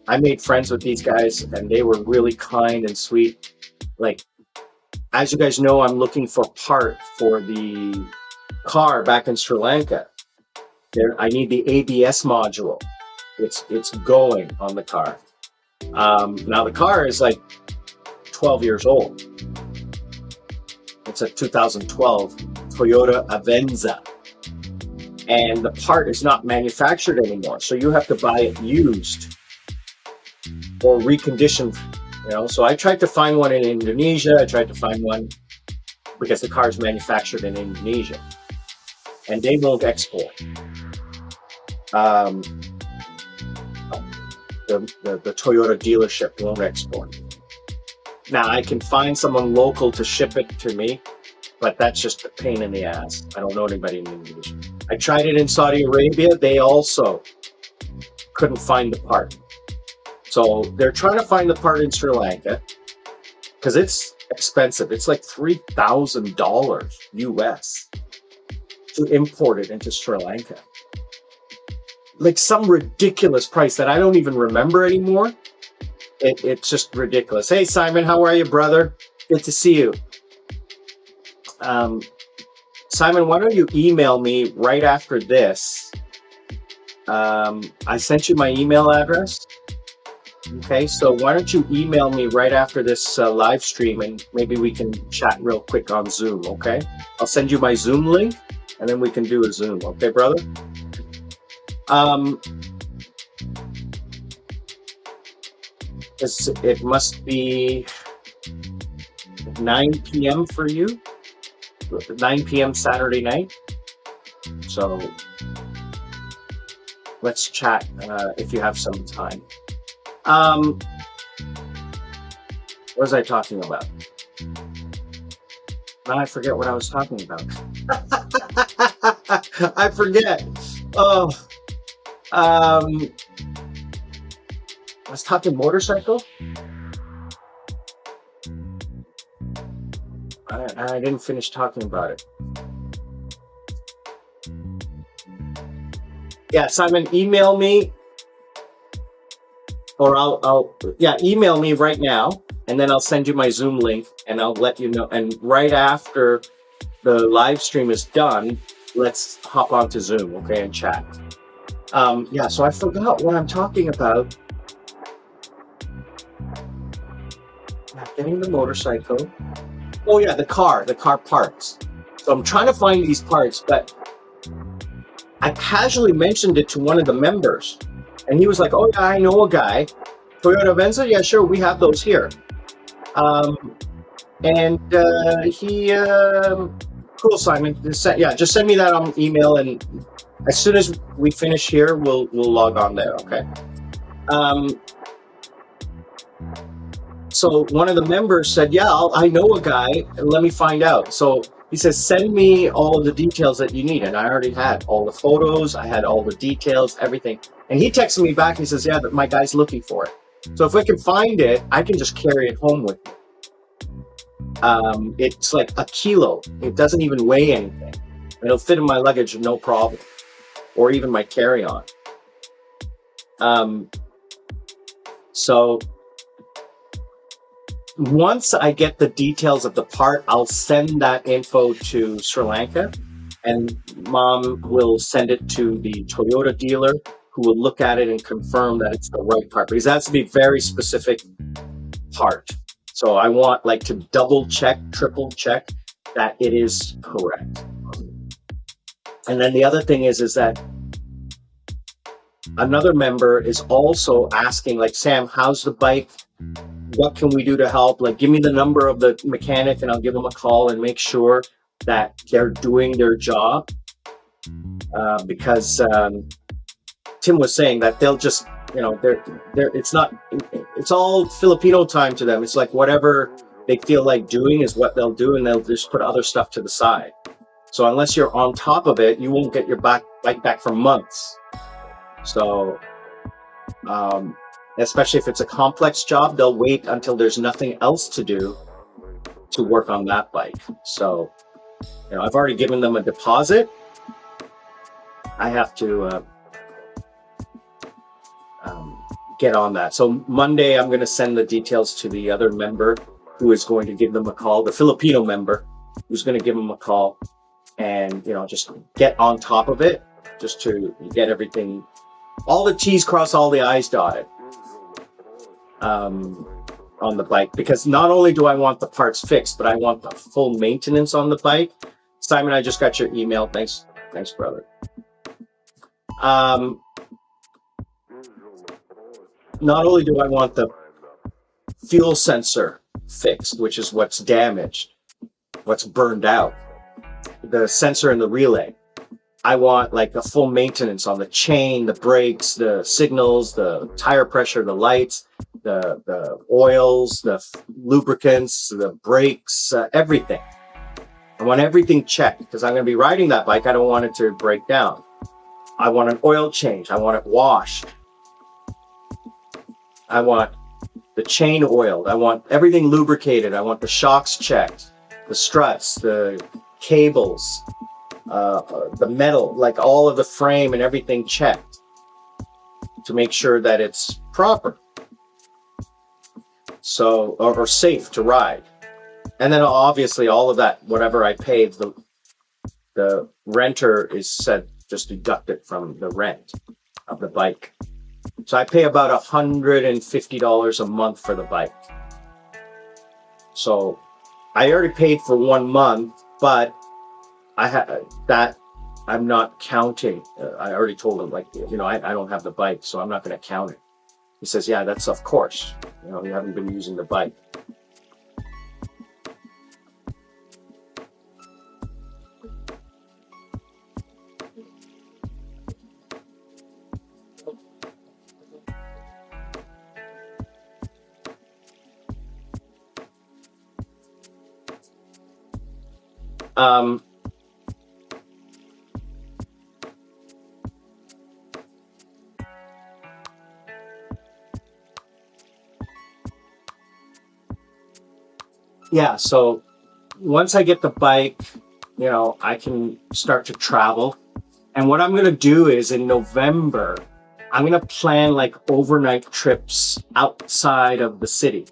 I made friends with these guys, and they were really kind and sweet. Like, as you guys know, I'm looking for a part for the car back in Sri Lanka. I need the ABS module. It's going on the car. Now the car is like 12 years old. It's a 2012 Toyota Avenza. And the part is not manufactured anymore. So you have to buy it used or reconditioned, So I tried to find one in Indonesia. I tried to find one because the car is manufactured in Indonesia. And they won't export. The Toyota dealership won't export. Now I can find someone local to ship it to me, but that's just a pain in the ass. I don't know anybody in Indonesia. I tried it in Saudi Arabia. They also couldn't find the part. So they're trying to find the part in Sri Lanka because it's expensive. It's like $3,000 US to import it into Sri Lanka. Like some ridiculous price that I don't even remember anymore. It's just ridiculous. Hey, Simon, how are you, brother? Good to see you. Simon, why don't you email me right after this? I sent you my email address. Okay, so why don't you email me right after this live stream, and maybe we can chat real quick on Zoom, okay? I'll send you my Zoom link, and then we can do a Zoom, okay, brother? It must be 9 p.m. for you. 9 p.m. Saturday night. So let's chat if you have some time. What was I talking about? Now I forget what I was talking about. I forget. Oh, I was talking motorcycle. I didn't finish talking about it. Yeah, Simon, email me, or email me right now, and then I'll send you my Zoom link, and I'll let you know. And right after the live stream is done, let's hop onto Zoom, okay, and chat. Yeah, so I forgot what I'm talking about. Getting the motorcycle. Oh yeah, the car parts. So I'm trying to find these parts, but I casually mentioned it to one of the members, and he was like, "Oh yeah, I know a guy. Toyota Venza, yeah, sure, we have those here." And cool, Simon. Just send me that on email, and as soon as we finish here, we'll log on there. Okay. So one of the members said, "Yeah, I know a guy. Let me find out." So he says, "Send me all of the details that you need," and I already had all the photos. I had all the details, everything. And he texted me back. He says, "Yeah, but my guy's looking for it. So if I can find it, I can just carry it home with me." It's like a kilo. It doesn't even weigh anything. It'll fit in my luggage, no problem, or even my carry-on. So once I get the details of the part, I'll send that info to Sri Lanka, and Mom will send it to the Toyota dealer, who will look at it and confirm that it's the right part, because that has to be a very specific part. So I want to double check, triple check that it is correct. And then the other thing is that another member is also asking, Sam, how's the bike? What can we do to help? Give me the number of the mechanic, and I'll give them a call and make sure that they're doing their job. Because Tim was saying that they'll just, it's all Filipino time to them. It's like whatever they feel like doing is what they'll do, and they'll just put other stuff to the side. So unless you're on top of it, you won't get your bike back for months. So, especially if it's a complex job, they'll wait until there's nothing else to do to work on that bike. So, I've already given them a deposit. I have to get on that. So Monday, I'm going to send the details to the other member who is going to give them a call, the Filipino member who's going to give them a call, and just get on top of it, just to get everything, all the T's crossed, all the I's dotted on the bike. Because not only do I want the parts fixed, but I want the full maintenance on the bike. Simon, I just got your email. Thanks, brother. Not only do I want the fuel sensor fixed, which is what's damaged, what's burned out, the sensor in the relay. I want a full maintenance on the chain, the brakes, the signals, the tire pressure, the lights, the oils, the lubricants, the brakes, everything. I want everything checked, because I'm going to be riding that bike. I don't want it to break down. I want an oil change. I want it washed. I want the chain oiled. I want everything lubricated. I want the shocks checked, the struts, the cables, the metal, all of the frame and everything checked to make sure that it's proper. So, or safe to ride. And then obviously all of that, whatever I paid, the renter is said just deducted from the rent of the bike. So I pay about $150 a month for the bike. So I already paid for 1 month, but I'm not counting. I already told him, I don't have the bike, so I'm not going to count it. He says, yeah, that's of course. You haven't been using the bike. Yeah, so once I get the bike, I can start to travel. And what I'm going to do is in November, I'm going to plan like overnight trips outside of the city.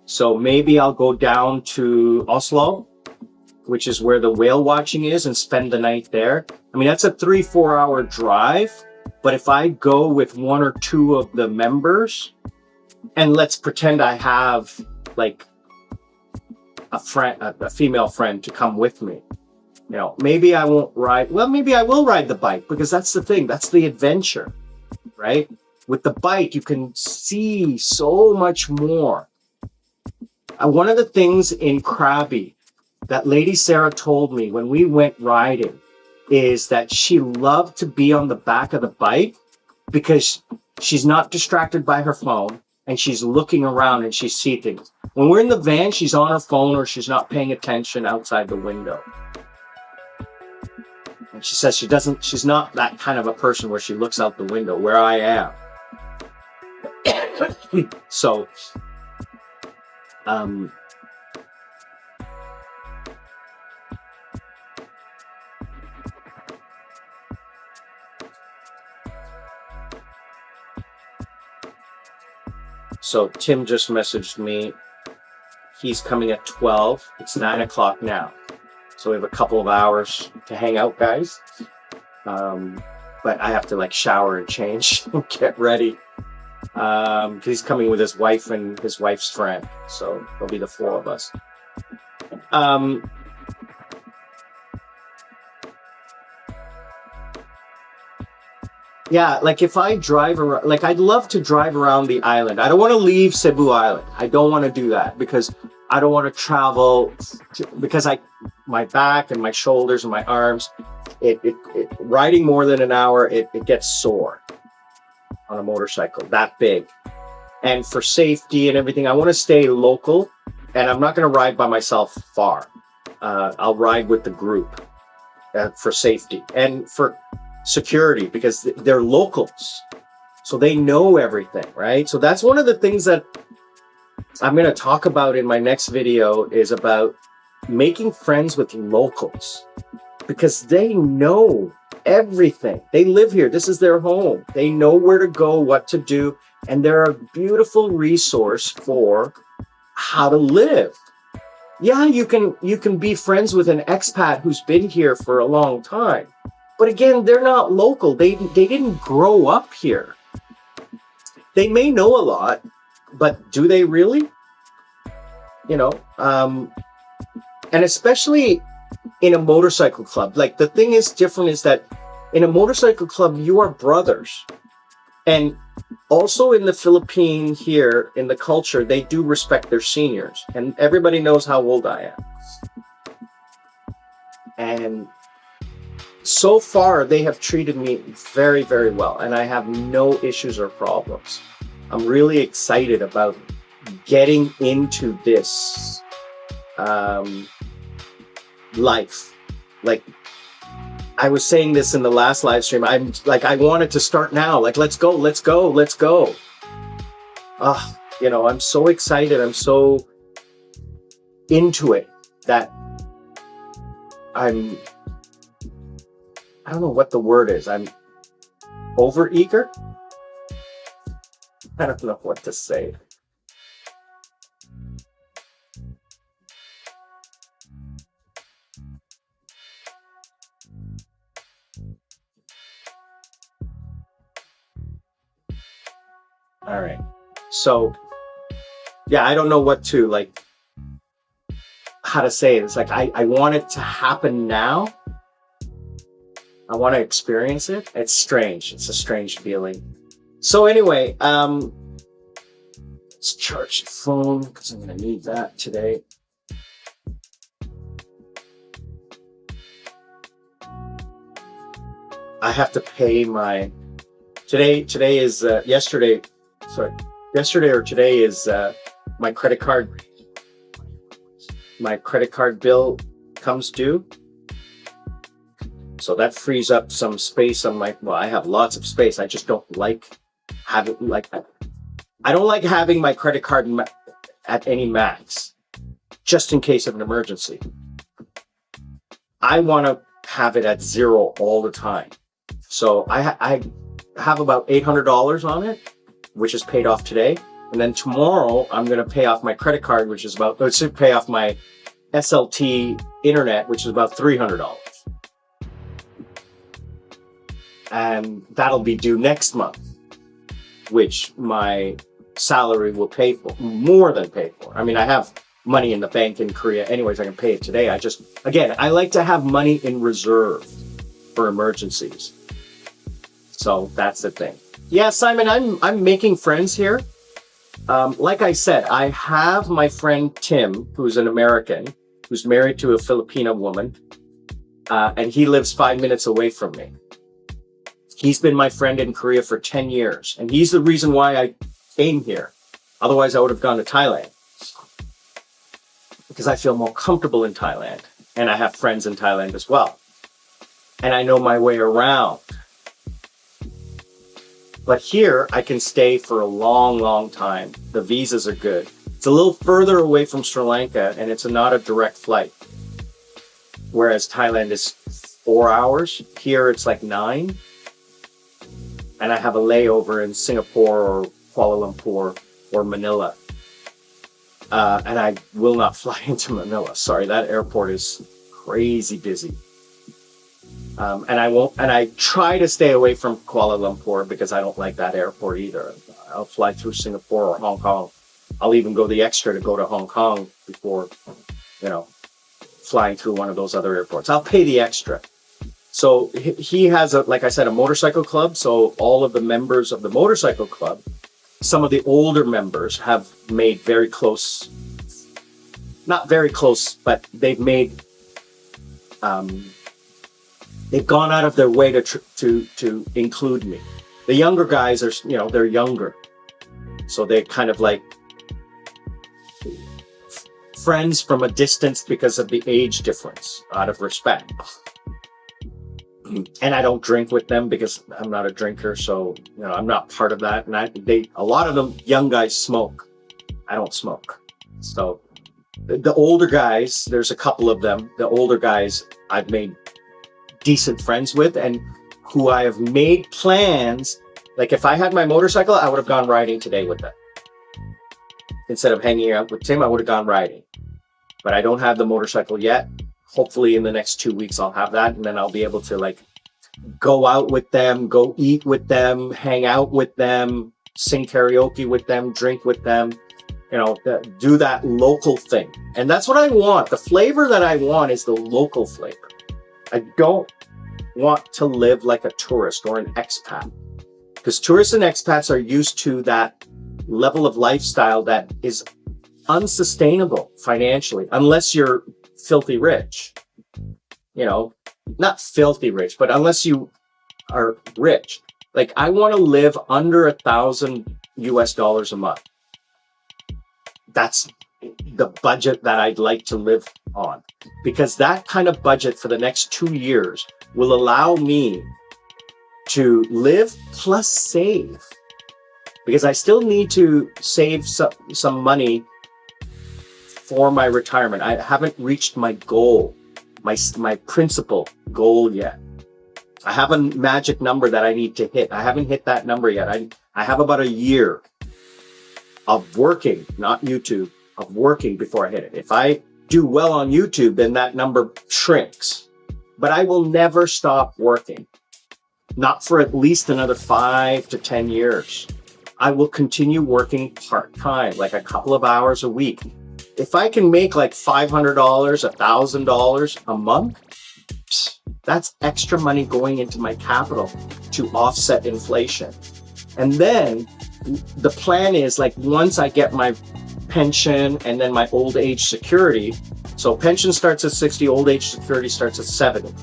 So maybe I'll go down to Oslo, which is where the whale watching is, and spend the night there. I mean, that's a 3-4 hour drive. But if I go with one or two of the members, and let's pretend I have like a friend, a female friend to come with me, maybe I won't ride. Well, maybe I will ride the bike, because that's the thing. That's the adventure, right? With the bike, you can see so much more. One of the things in Krabi that Lady Sarah told me when we went riding is that she loved to be on the back of the bike because she's not distracted by her phone and she's looking around and she sees things. When we're in the van, she's on her phone or she's not paying attention outside the window. And she says she's not that kind of a person where she looks out the window, where I am. So, So Tim just messaged me. He's coming at 12. It's 9 o'clock now. So we have a couple of hours to hang out, guys. But I have to like shower and change and get ready. He's coming with his wife and his wife's friend. So it'll be the four of us. Yeah, like if I drive around, like I'd love to drive around the island. I don't want to leave Cebu Island. I don't want to do that because I don't want to travel because my back and my shoulders and my arms, riding more than an hour, it gets sore on a motorcycle that big. And for safety and everything, I want to stay local, and I'm not going to ride by myself far. I'll ride with the group for safety and for security because they're locals, so they know everything, right? So that's one of the things that I'm going to talk about in my next video, is about making friends with locals because they know everything. They live here. This is their home. They know where to go, what to do, and they're a beautiful resource for how to live. Yeah, you can be friends with an expat who's been here for a long time. But again, they're not local. They didn't grow up here. They may know a lot, but do they really? And especially in a motorcycle club. Like the thing is different is that in a motorcycle club, you are brothers. And also in the Philippines here, in the culture, they do respect their seniors. And everybody knows how old I am. And so far, they have treated me very, very well, and I have no issues or problems. I'm really excited about getting into this life. Like I was saying this in the last live stream, I'm like, I want it to start now. Like, let's go. I'm so excited. I'm so into it that I don't know what the word is. I'm over eager. I don't know what to say. All right. So, yeah, I don't know what to how to say it. It's like, I want it to happen now. I want to experience it. It's strange. It's a strange feeling. So anyway, let's charge the phone because I'm going to need that today. I have to pay my, today is, yesterday or today is my credit card bill comes due. So that frees up some space on my, well, I have lots of space. I just don't like having, I don't like having my credit card at any max. just in case of an emergency. I want to have it at zero all the time. So I have about $800 on it, which is paid off today. And then tomorrow I'm going to pay off my credit card, which is about, let's pay off my SLT internet, which is about $300. And that'll be due next month, which my salary will pay for, more than pay for. I mean, I have money in the bank in Korea anyways, I can pay it today. I like to have money in reserve for emergencies. So that's the thing. Yeah, Simon, I'm making friends here. Like I said, I have my friend Tim, who's an American, who's married to a Filipina woman, and he lives 5 minutes away from me. He's been my friend in Korea for 10 years, and he's the reason why I came here. Otherwise, I would have gone to Thailand, because I feel more comfortable in Thailand, and I have friends in Thailand as well. And I know my way around. But here, I can stay for a long, long time. The visas are good. It's a little further away from Sri Lanka, and it's not a direct flight. Whereas Thailand is 4 hours. Here, it's like 9. And I have a layover in Singapore or Kuala Lumpur or Manila. And I will not fly into Manila. Sorry, that airport is crazy busy. And I try to stay away from Kuala Lumpur because I don't like that airport either. I'll fly through Singapore or Hong Kong. I'll even go the extra to go to Hong Kong before, flying through one of those other airports. I'll pay the extra. So he has, like I said, a motorcycle club. So all of the members of the motorcycle club, some of the older members have made very close, not very close, but they've made, they've gone out of their way to include me. The younger guys are, they're younger. So they're kind of like friends from a distance because of the age difference, out of respect. And I don't drink with them because I'm not a drinker. So, I'm not part of that. And a lot of them, young guys, smoke. I don't smoke. So the older guys, there's a couple of them, the older guys I've made decent friends with and who I have made plans. Like if I had my motorcycle, I would have gone riding today with them. Instead of hanging out with Tim, I would have gone riding. But I don't have the motorcycle yet. Hopefully in the next 2 weeks, I'll have that. And then I'll be able to go out with them, go eat with them, hang out with them, sing karaoke with them, drink with them, do that local thing. And that's what I want. The flavor that I want is the local flavor. I don't want to live like a tourist or an expat, because tourists and expats are used to that level of lifestyle that is unsustainable financially, unless you're filthy rich, not filthy rich, but unless you are rich. Like I want to live under $1,000 a month. That's the budget that I'd like to live on, because that kind of budget for the next 2 years will allow me to live plus save, because I still need to save some money for my retirement. I haven't reached my goal, my principal goal yet. I have a magic number that I need to hit. I haven't hit that number yet. I have about a year of working, not YouTube, of working before I hit it. If I do well on YouTube, then that number shrinks. But I will never stop working. Not for at least another 5 to 10 years. I will continue working part-time, like a couple of hours a week. If I can make like $500, $1,000 a month, that's extra money going into my capital to offset inflation. And then the plan is once I get my pension and then my old age security. So pension starts at 60, old age security starts at 70.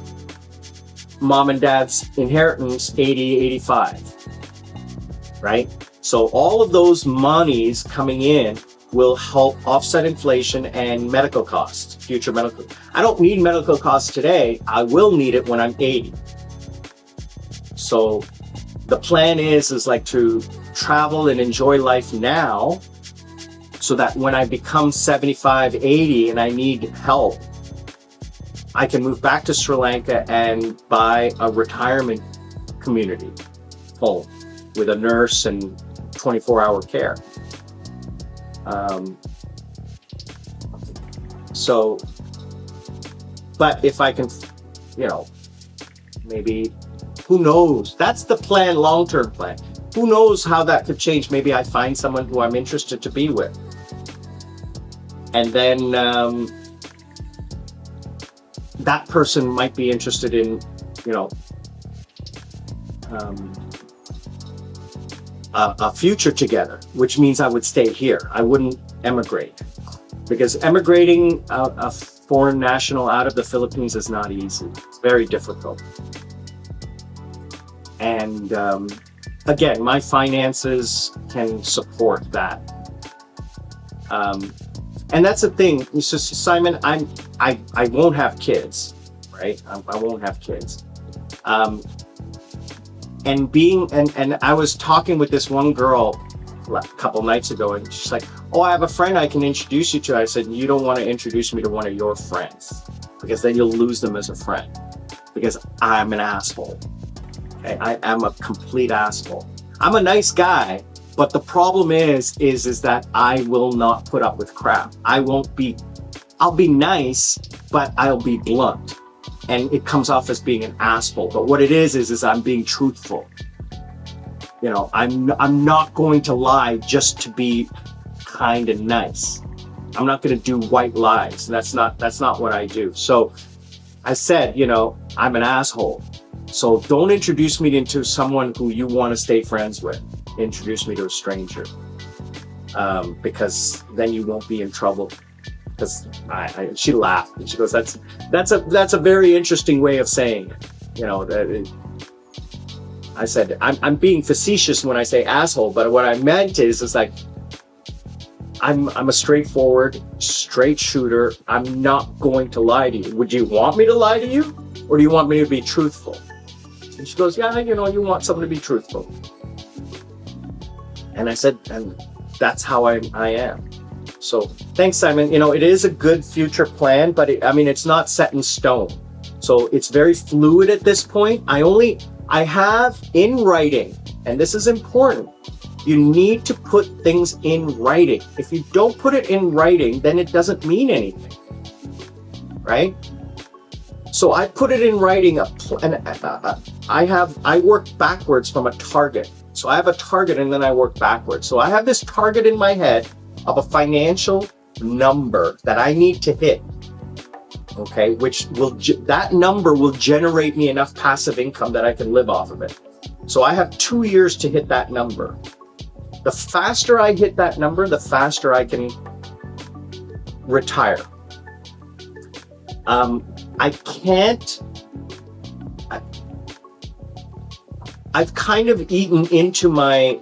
Mom and dad's inheritance, 80, 85, right? So all of those monies coming in will help offset inflation and medical costs, future medical. I don't need medical costs today. I will need it when I'm 80. So the plan is to travel and enjoy life now so that when I become 75, 80 and I need help, I can move back to Sri Lanka and buy a retirement community home with a nurse and 24-hour care. So, but if I can, maybe, who knows? That's the plan, long-term plan. Who knows how that could change? Maybe I find someone who I'm interested to be with. And then that person might be interested in, a future together, which means I would stay here. I wouldn't emigrate, because emigrating a foreign national out of the Philippines is not easy. It's very difficult. And again, my finances can support that. And that's the thing. So, Simon, I won't have kids, right? I won't have kids. And I was talking with this one girl a couple nights ago, and she's like, "Oh, I have a friend I can introduce you to." I said, "You don't want to introduce me to one of your friends, because then you'll lose them as a friend, because I'm an asshole. Okay? I am a complete asshole. I'm a nice guy, but the problem is that I will not put up with crap. I'll be nice, but I'll be blunt. And it comes off as being an asshole. But what it is I'm being truthful. I'm not going to lie just to be kind and nice. I'm not going to do white lies. That's not what I do. So I said, I'm an asshole. So don't introduce me into someone who you want to stay friends with. Introduce me to a stranger, because then you won't be in trouble." Because she laughed and she goes, "That's a very interesting way of saying it." I said, I'm being facetious when I say asshole, but what I meant is like, I'm a straightforward, straight shooter. I'm not going to lie to you. Would you want me to lie to you, or do you want me to be truthful? And she goes, "Yeah, you want someone to be truthful." And I said, and that's how I am. So thanks, Simon. It is a good future plan, but it's not set in stone. So it's very fluid at this point. I have in writing, and this is important, you need to put things in writing. If you don't put it in writing, then it doesn't mean anything, right? So I put it in writing, I work backwards from a target. So I have a target and then I work backwards. So I have this target in my head of a financial number that I need to hit, okay, that number will generate me enough passive income that I can live off of it. So I have 2 years to hit that number. The faster I hit that number, the faster I can retire. I've kind of eaten into my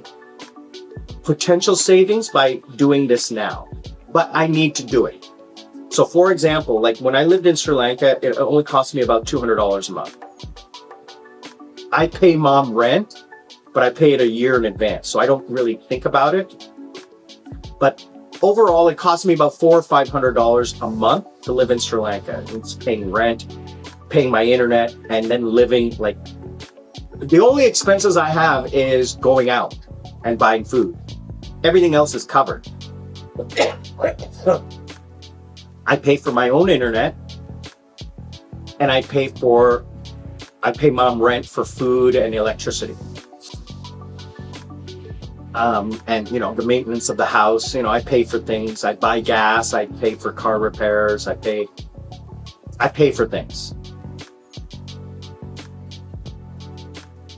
potential savings by doing this now, but I need to do it. So for example, like when I lived in Sri Lanka, it only cost me about $200 a month. I pay mom rent, but I pay it a year in advance, so I don't really think about it. But overall, it cost me about $400 or $500 a month to live in Sri Lanka. It's paying rent, paying my internet, and then living like, the only expenses I have is going out and buying food. Everything else is covered. I pay for my own internet, and I pay mom rent for food and electricity. And the maintenance of the house, I pay for things. I buy gas, I pay for car repairs, I pay for things.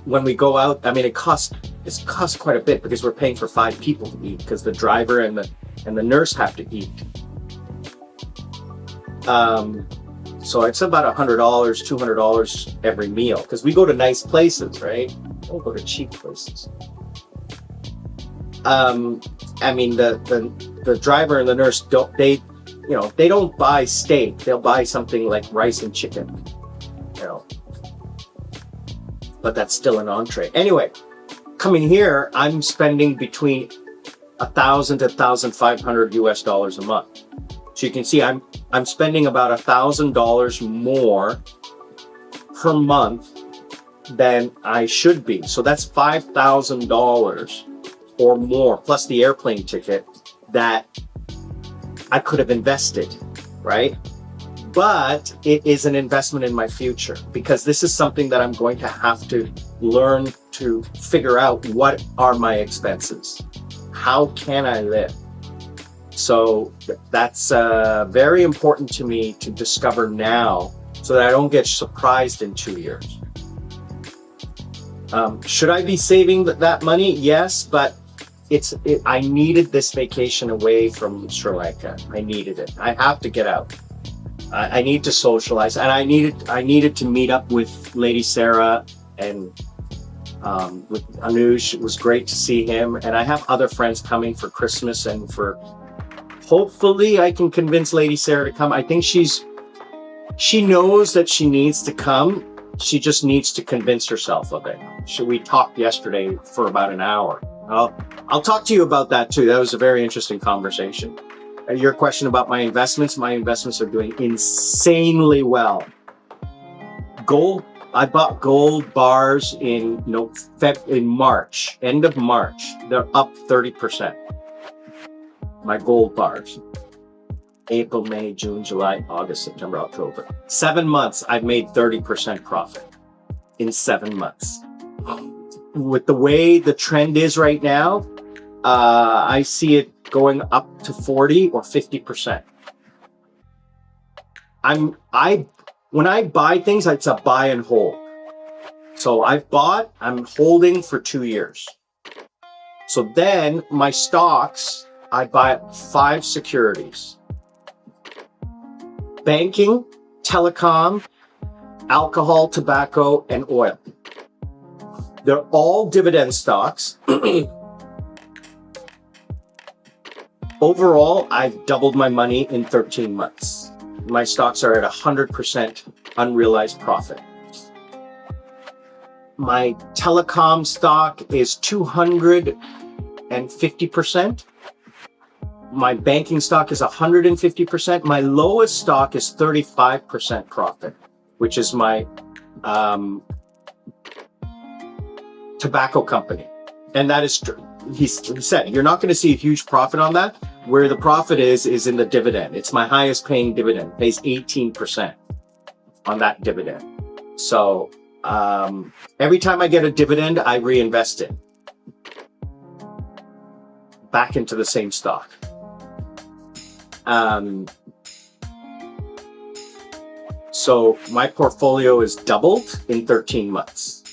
When we go out, it costs quite a bit, because we're paying for 5 people to eat, because the driver and the nurse have to eat. So it's about $100, $200 every meal, because we go to nice places, right? We don't go to cheap places. The driver and the nurse they don't buy steak. They'll buy something like rice and chicken, but that's still an entree. Anyway, coming here, I'm spending between 1,000 to 1,500 US dollars a month. So you can see I'm spending about $1,000 more per month than I should be. So that's $5,000 or more, plus the airplane ticket, that I could have invested, right? But it is an investment in my future, because this is something that I'm going to have to learn to figure out. What are my expenses? How can I live? So that's very important to me to discover now, so that I don't get surprised in 2 years. Should I be saving that money? Yes, but I needed this vacation away from Sri Lanka. I needed it. I have to get out. I need to socialize, and I needed to meet up with Lady Sarah and with Anush. It was great to see him, and I have other friends coming for Christmas, and hopefully I can convince Lady Sarah to come. I think she knows that she needs to come. She just needs to convince herself of it. We talked yesterday for about an hour. I'll talk to you about that too. That was a very interesting conversation. Your question about my investments are doing insanely well. Gold, I bought gold bars in March, end of March. They're up 30%. My gold bars. April, May, June, July, August, September, October. 7 months, I've made 30% profit in 7 months. With the way the trend is right now, I see it going up to 40 or 50%. When I buy things, it's a buy and hold. So I'm holding for 2 years. So then my stocks, I buy 5 securities. Banking, telecom, alcohol, tobacco, and oil. They're all dividend stocks. Overall, I've doubled my money in 13 months. My stocks are at 100% unrealized profit. My telecom stock is 250%. My banking stock is 150%. My lowest stock is 35% profit, which is my tobacco company. And that is true. He said, you're not going to see a huge profit on that. Where the profit is in the dividend. It's my highest paying dividend. It pays 18% on that dividend. So every time I get a dividend, I reinvest it back into the same stock. So my portfolio is doubled in 13 months,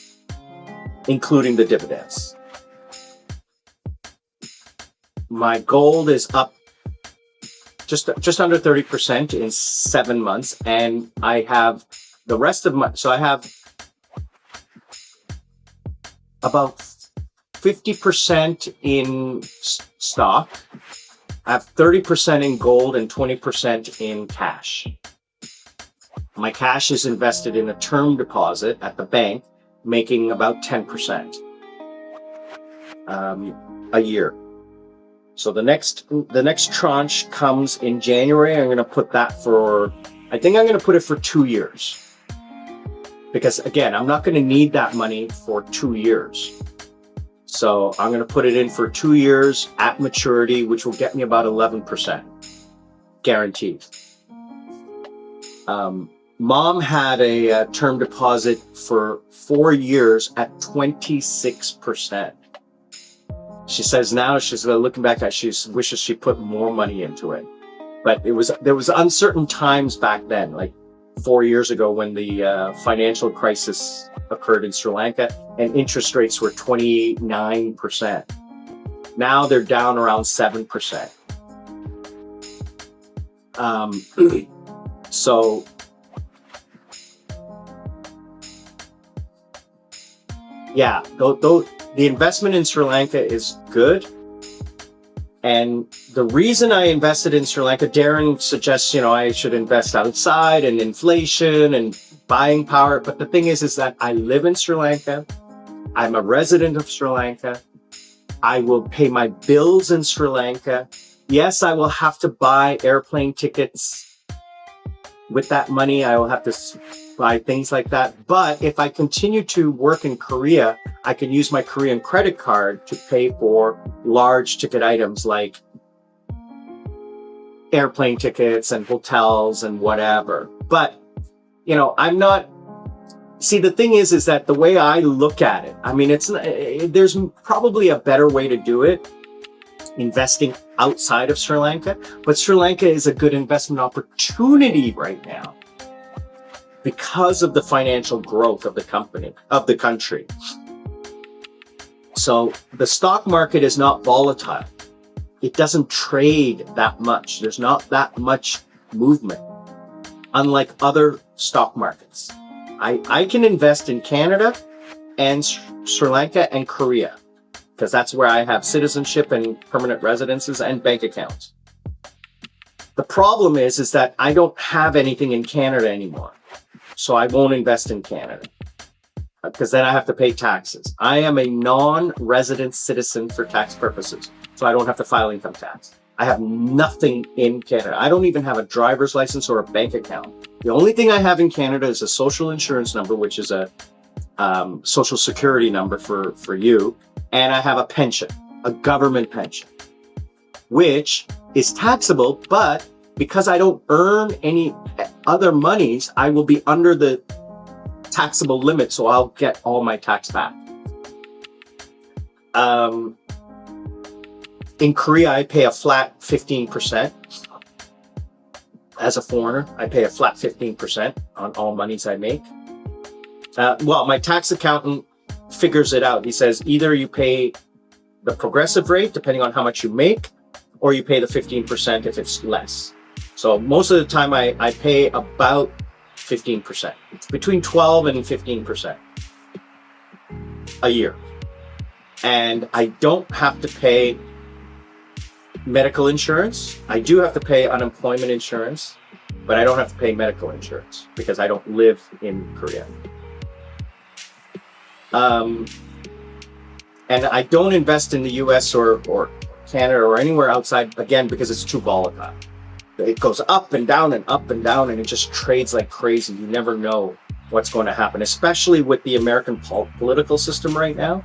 including the dividends. My gold is up just under 30% in 7 months, and I have the rest of so I have about 50% in stock. I have 30% in gold and 20% in cash. My cash is invested in a term deposit at the bank, making about 10% a year. So the next tranche comes in January. I'm going to put that I think I'm going to put it for 2 years. Because again, I'm not going to need that money for 2 years. So I'm going to put it in for 2 years at maturity, which will get me about 11% guaranteed. Mom had a term deposit for 4 years at 26%. She says now she's looking back at, she wishes she put more money into it. But there was uncertain times back then, like 4 years ago when the financial crisis occurred in Sri Lanka, and interest rates were 29%. Now they're down around 7%. So yeah, the investment in Sri Lanka is good. And the reason I invested in Sri Lanka, Darren suggests, I should invest outside and inflation and buying power. But the thing is that I live in Sri Lanka. I'm a resident of Sri Lanka. I will pay my bills in Sri Lanka. Yes, I will have to buy airplane tickets. With that money, I will have to buy things like that. But if I continue to work in Korea, I can use my Korean credit card to pay for large ticket items like airplane tickets and hotels and whatever. But, I'm not. See, the thing is that the way I look at it, I mean, there's probably a better way to do it, investing outside of Sri Lanka, but Sri Lanka is a good investment opportunity right now because of the financial growth of the country. So the stock market is not volatile. It doesn't trade that much. There's not that much movement, unlike other stock markets. I can invest in Canada and Sri Lanka and Korea, because that's where I have citizenship and permanent residences and bank accounts. The problem is that I don't have anything in Canada anymore. So I won't invest in Canada because then I have to pay taxes. I am a non-resident citizen for tax purposes, so I don't have to file income tax. I have nothing in Canada. I don't even have a driver's license or a bank account. The only thing I have in Canada is a social insurance number, which is a social security number for you. And I have a pension, a government pension, which is taxable, but because I don't earn any other monies, I will be under the taxable limit, so I'll get all my tax back. In Korea, I pay a flat 15%. As a foreigner, I pay a flat 15% on all monies I make. My tax accountant figures it out. He says either you pay the progressive rate, depending on how much you make, or you pay the 15% if it's less. So most of the time I pay about 15%. It's between 12 and 15% a year. And I don't have to pay medical insurance. I do have to pay unemployment insurance, but I don't have to pay medical insurance because I don't live in Korea. And I don't invest in the US or Canada or anywhere outside, again, because it's too volatile. It goes up and down and up and down, and it just trades like crazy. You never know what's going to happen, especially with the American political system right now.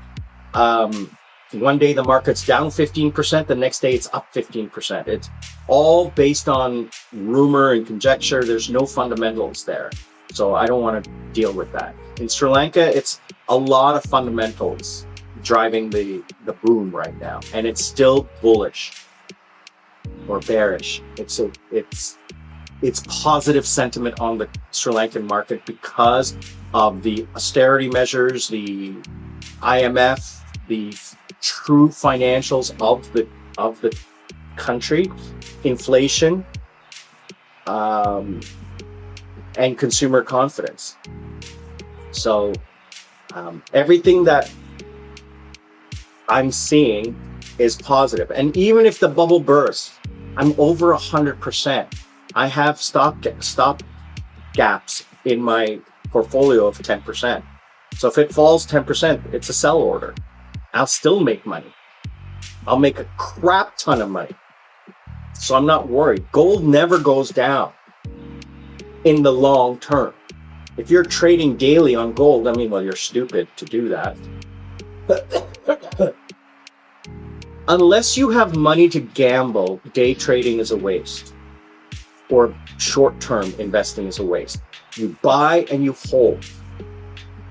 One day the market's down 15%, the next day it's up 15%. It's all based on rumor and conjecture. There's no fundamentals there. So I don't want to deal with that. In Sri Lanka, it's a lot of fundamentals driving the boom right now, and it's still bullish or bearish. It's positive sentiment on the Sri Lankan market because of the austerity measures, the IMF, the true financials of the country, inflation, and consumer confidence. So everything that I'm seeing is positive. And even if the bubble bursts, I'm over 100%. I have stop gaps in my portfolio of 10%. So if it falls 10%, it's a sell order. I'll still make money. I'll make a crap ton of money. So I'm not worried. Gold never goes down in the long term. If you're trading daily on gold, you're stupid to do that. Unless you have money to gamble, day trading is a waste. Or short-term investing is a waste. You buy and you hold.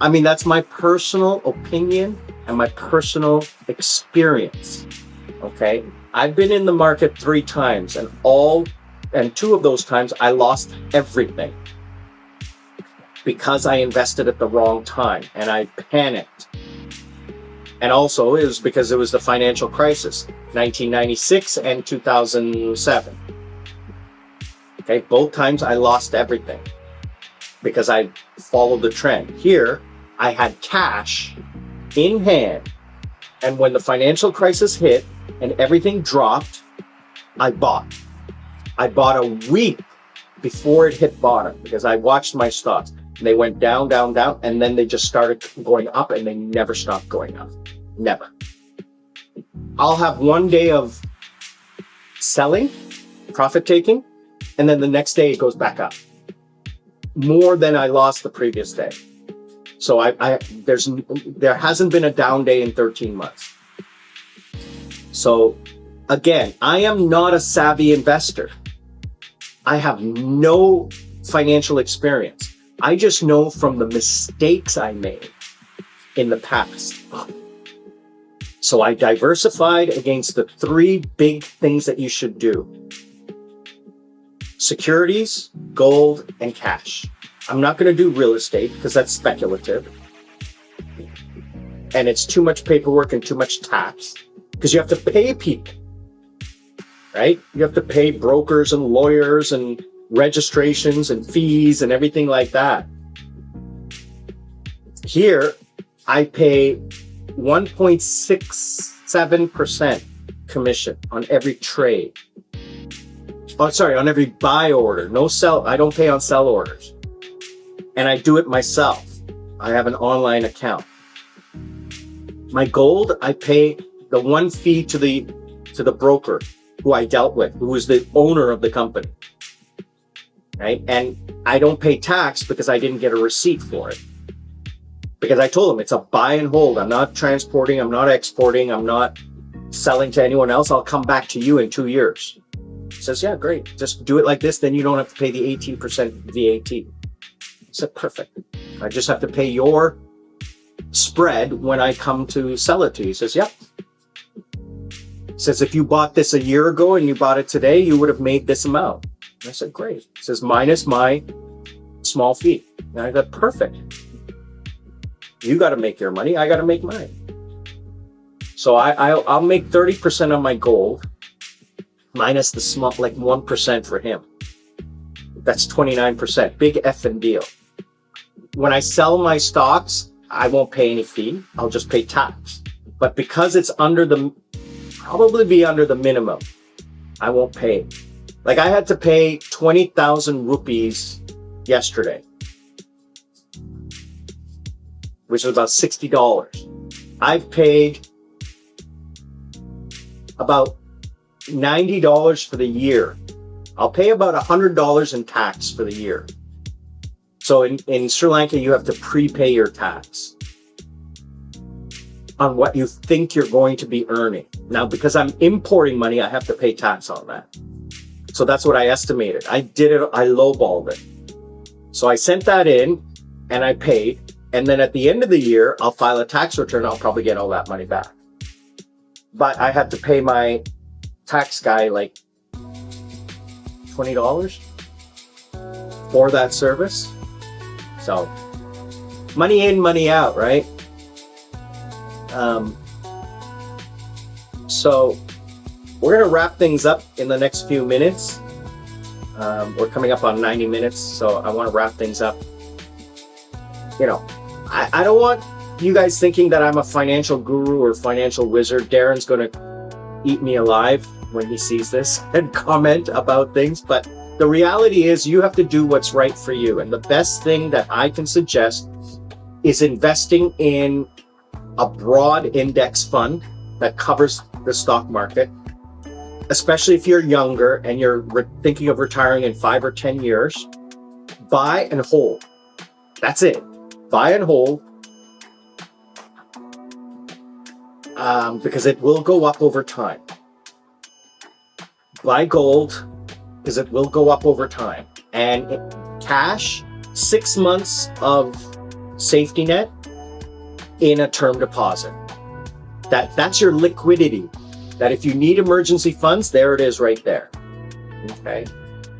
That's my personal opinion and my personal experience. Okay? I've been in the market 3 times, and 2 of those times I lost everything because I invested at the wrong time and I panicked. And also it was because it was the financial crisis, 1996 and 2007. Okay, both times I lost everything because I followed the trend. Here, I had cash in hand, and when the financial crisis hit and everything dropped, I bought. I bought a week before it hit bottom because I watched my stocks. They went down, down, down, and then they just started going up, and they never stopped going up. Never. I'll have one day of selling, profit taking, and then the next day it goes back up more than I lost the previous day. So there hasn't been a down day in 13 months. So again, I am not a savvy investor. I have no financial experience. I just know from the mistakes I made in the past. So I diversified against the three big things that you should do: securities, gold, and cash. I'm not going to do real estate because that's speculative. And it's too much paperwork and too much tax because you have to pay people, right? You have to pay brokers and lawyers and registrations and fees and everything like that. Here, I pay 1.67% commission on every trade. Oh, sorry, on every buy order. No sell. I don't pay on sell orders. And I do it myself. I have an online account. My gold, I pay the one fee to the broker who I dealt with, who was the owner of the company. Right? And I don't pay tax because I didn't get a receipt for it. Because I told him it's a buy and hold. I'm not transporting, I'm not exporting, I'm not selling to anyone else. I'll come back to you in 2 years. He says, yeah, great. Just do it like this, then you don't have to pay the 18% VAT. I said, perfect. I just have to pay your spread when I come to sell it to you. He says, yep. He says, if you bought this a year ago and you bought it today, you would have made this amount. And I said, great. He says, minus my small fee. And I got perfect. You got to make your money. I got to make mine. So I'll make 30% on my gold, minus the small, like 1% for him. That's 29%. Big effing deal. When I sell my stocks, I won't pay any fee. I'll just pay tax. But because it's probably be under the minimum, I won't pay. Like I had to pay 20,000 rupees yesterday, which is about $60. I've paid about $90 for the year. I'll pay about $100 in tax for the year. So in Sri Lanka, you have to prepay your tax on what you think you're going to be earning. Now, because I'm importing money, I have to pay tax on that. So that's what I estimated. I lowballed it. So I sent that in and I paid. And then at the end of the year, I'll file a tax return. I'll probably get all that money back. But I had to pay my tax guy like $20 for that service. So money in, money out, right? So we're going to wrap things up in the next few minutes. We're coming up on 90 minutes, so I want to wrap things up. You know, I don't want you guys thinking that I'm a financial guru or financial wizard. Darren's going to eat me alive when he sees this and comment about things. But the reality is you have to do what's right for you. And the best thing that I can suggest is investing in a broad index fund that covers the stock market, especially if you're younger and you're thinking of retiring in 5 or 10 years. Buy and hold. That's it. Buy and hold. Because it will go up over time. Buy gold because it will go up over time. And cash, 6 months of safety net in a term deposit. That's your liquidity. That if you need emergency funds, there it is right there. Okay.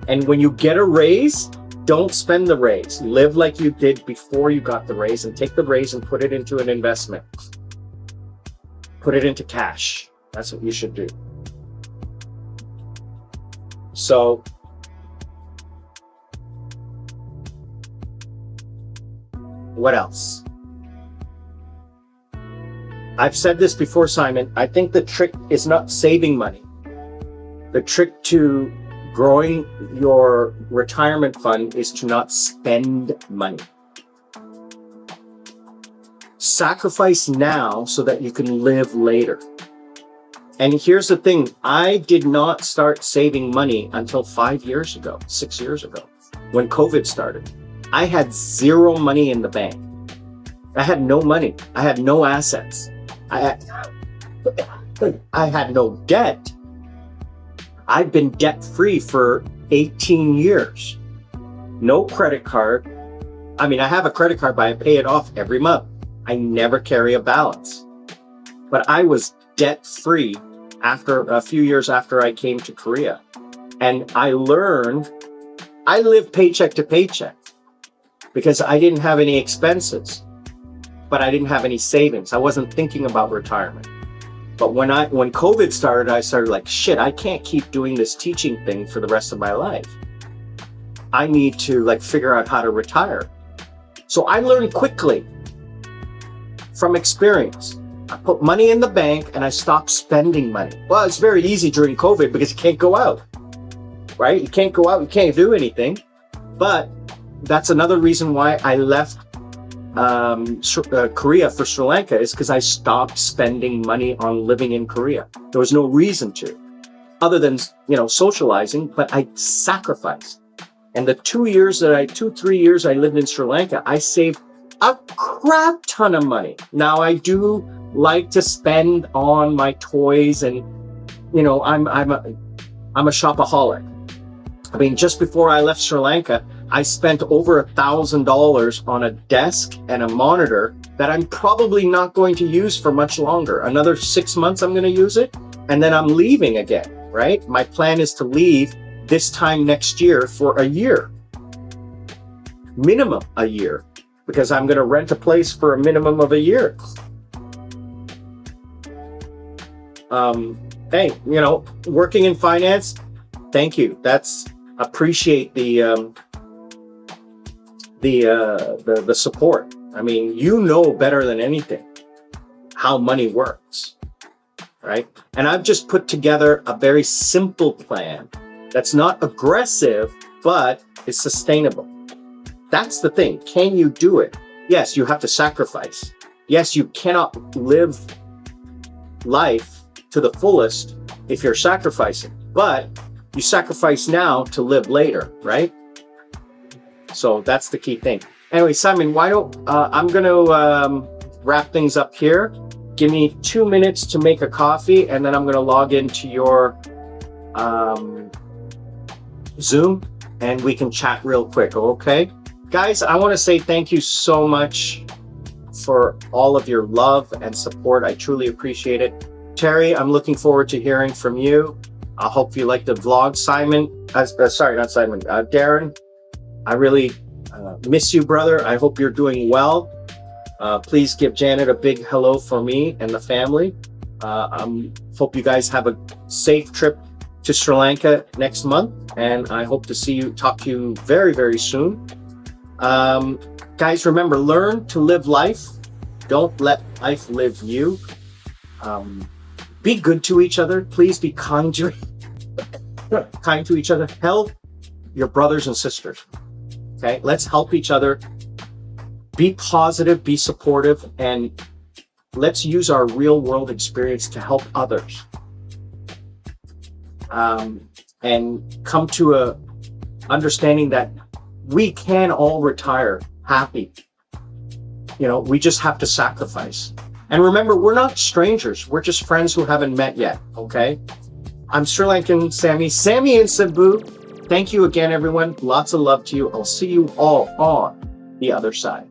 And when you get a raise, don't spend the raise. Live like you did before you got the raise and take the raise and put it into an investment. Put it into cash. That's what you should do. So, what else? I've said this before, Simon. I think the trick is not saving money. The trick to growing your retirement fund is to not spend money. Sacrifice now so that you can live later. And here's the thing, I did not start saving money until 5 years ago, 6 years ago, when COVID started. I had zero money in the bank. I had no money. I had no assets. I had no debt. I've been debt-free for 18 years. No credit card. I mean, I have a credit card, but I pay it off every month. I never carry a balance. But I was debt-free after a few years after I came to Korea. And I learned, I lived paycheck to paycheck because I didn't have any expenses, but I didn't have any savings. I wasn't thinking about retirement. But when COVID started, I started like, shit, I can't keep doing this teaching thing for the rest of my life. I need to like figure out how to retire. So I learned quickly from experience. I put money in the bank and I stopped spending money. Well, it's very easy during COVID because you can't go out, right? You can't go out, you can't do anything. But that's another reason why I left Korea for Sri Lanka, is because I stopped spending money on living in Korea. There was no reason to, other than, socializing, but I sacrificed. And the 3 years I lived in Sri Lanka, I saved a crap ton of money. Now I do like to spend on my toys, and I'm a shopaholic. I mean, just before I left Sri Lanka, I spent over $1,000 on a desk and a monitor that I'm probably not going to use for much longer. Another 6 months I'm going to use it, and then I'm leaving again, right? My plan is to leave this time next year for a year. Minimum a year, because I'm going to rent a place for a minimum of a year. Hey, working in finance, thank you. Appreciate the support. I mean, better than anything how money works, right? And I've just put together a very simple plan that's not aggressive, but is sustainable. That's the thing. Can you do it? Yes, you have to sacrifice. Yes, you cannot live life to the fullest if you're sacrificing, but you sacrifice now to live later, right? So that's the key thing. Anyway, Simon, I'm going to wrap things up here. Give me 2 minutes to make a coffee, and then I'm going to log into your Zoom, and we can chat real quick, okay? Guys, I want to say thank you so much for all of your love and support. I truly appreciate it. Terry, I'm looking forward to hearing from you. I hope you like the vlog. Simon, sorry, not Simon, Darren, I really miss you, brother. I hope you're doing well. Please give Janet a big hello for me and the family. Hope you guys have a safe trip to Sri Lanka next month, and I hope to talk to you very, very soon. Guys, remember, learn to live life. Don't let life live you. Be good to each other. Please be kind to each other. Help your brothers and sisters. Okay, let's help each other. Be positive, be supportive, and let's use our real world experience to help others. And come to a understanding that we can all retire happy. We just have to sacrifice. And remember, we're not strangers. We're just friends who haven't met yet, okay? I'm Sri Lankan Sammy in Cebu. Thank you again, everyone. Lots of love to you. I'll see you all on the other side.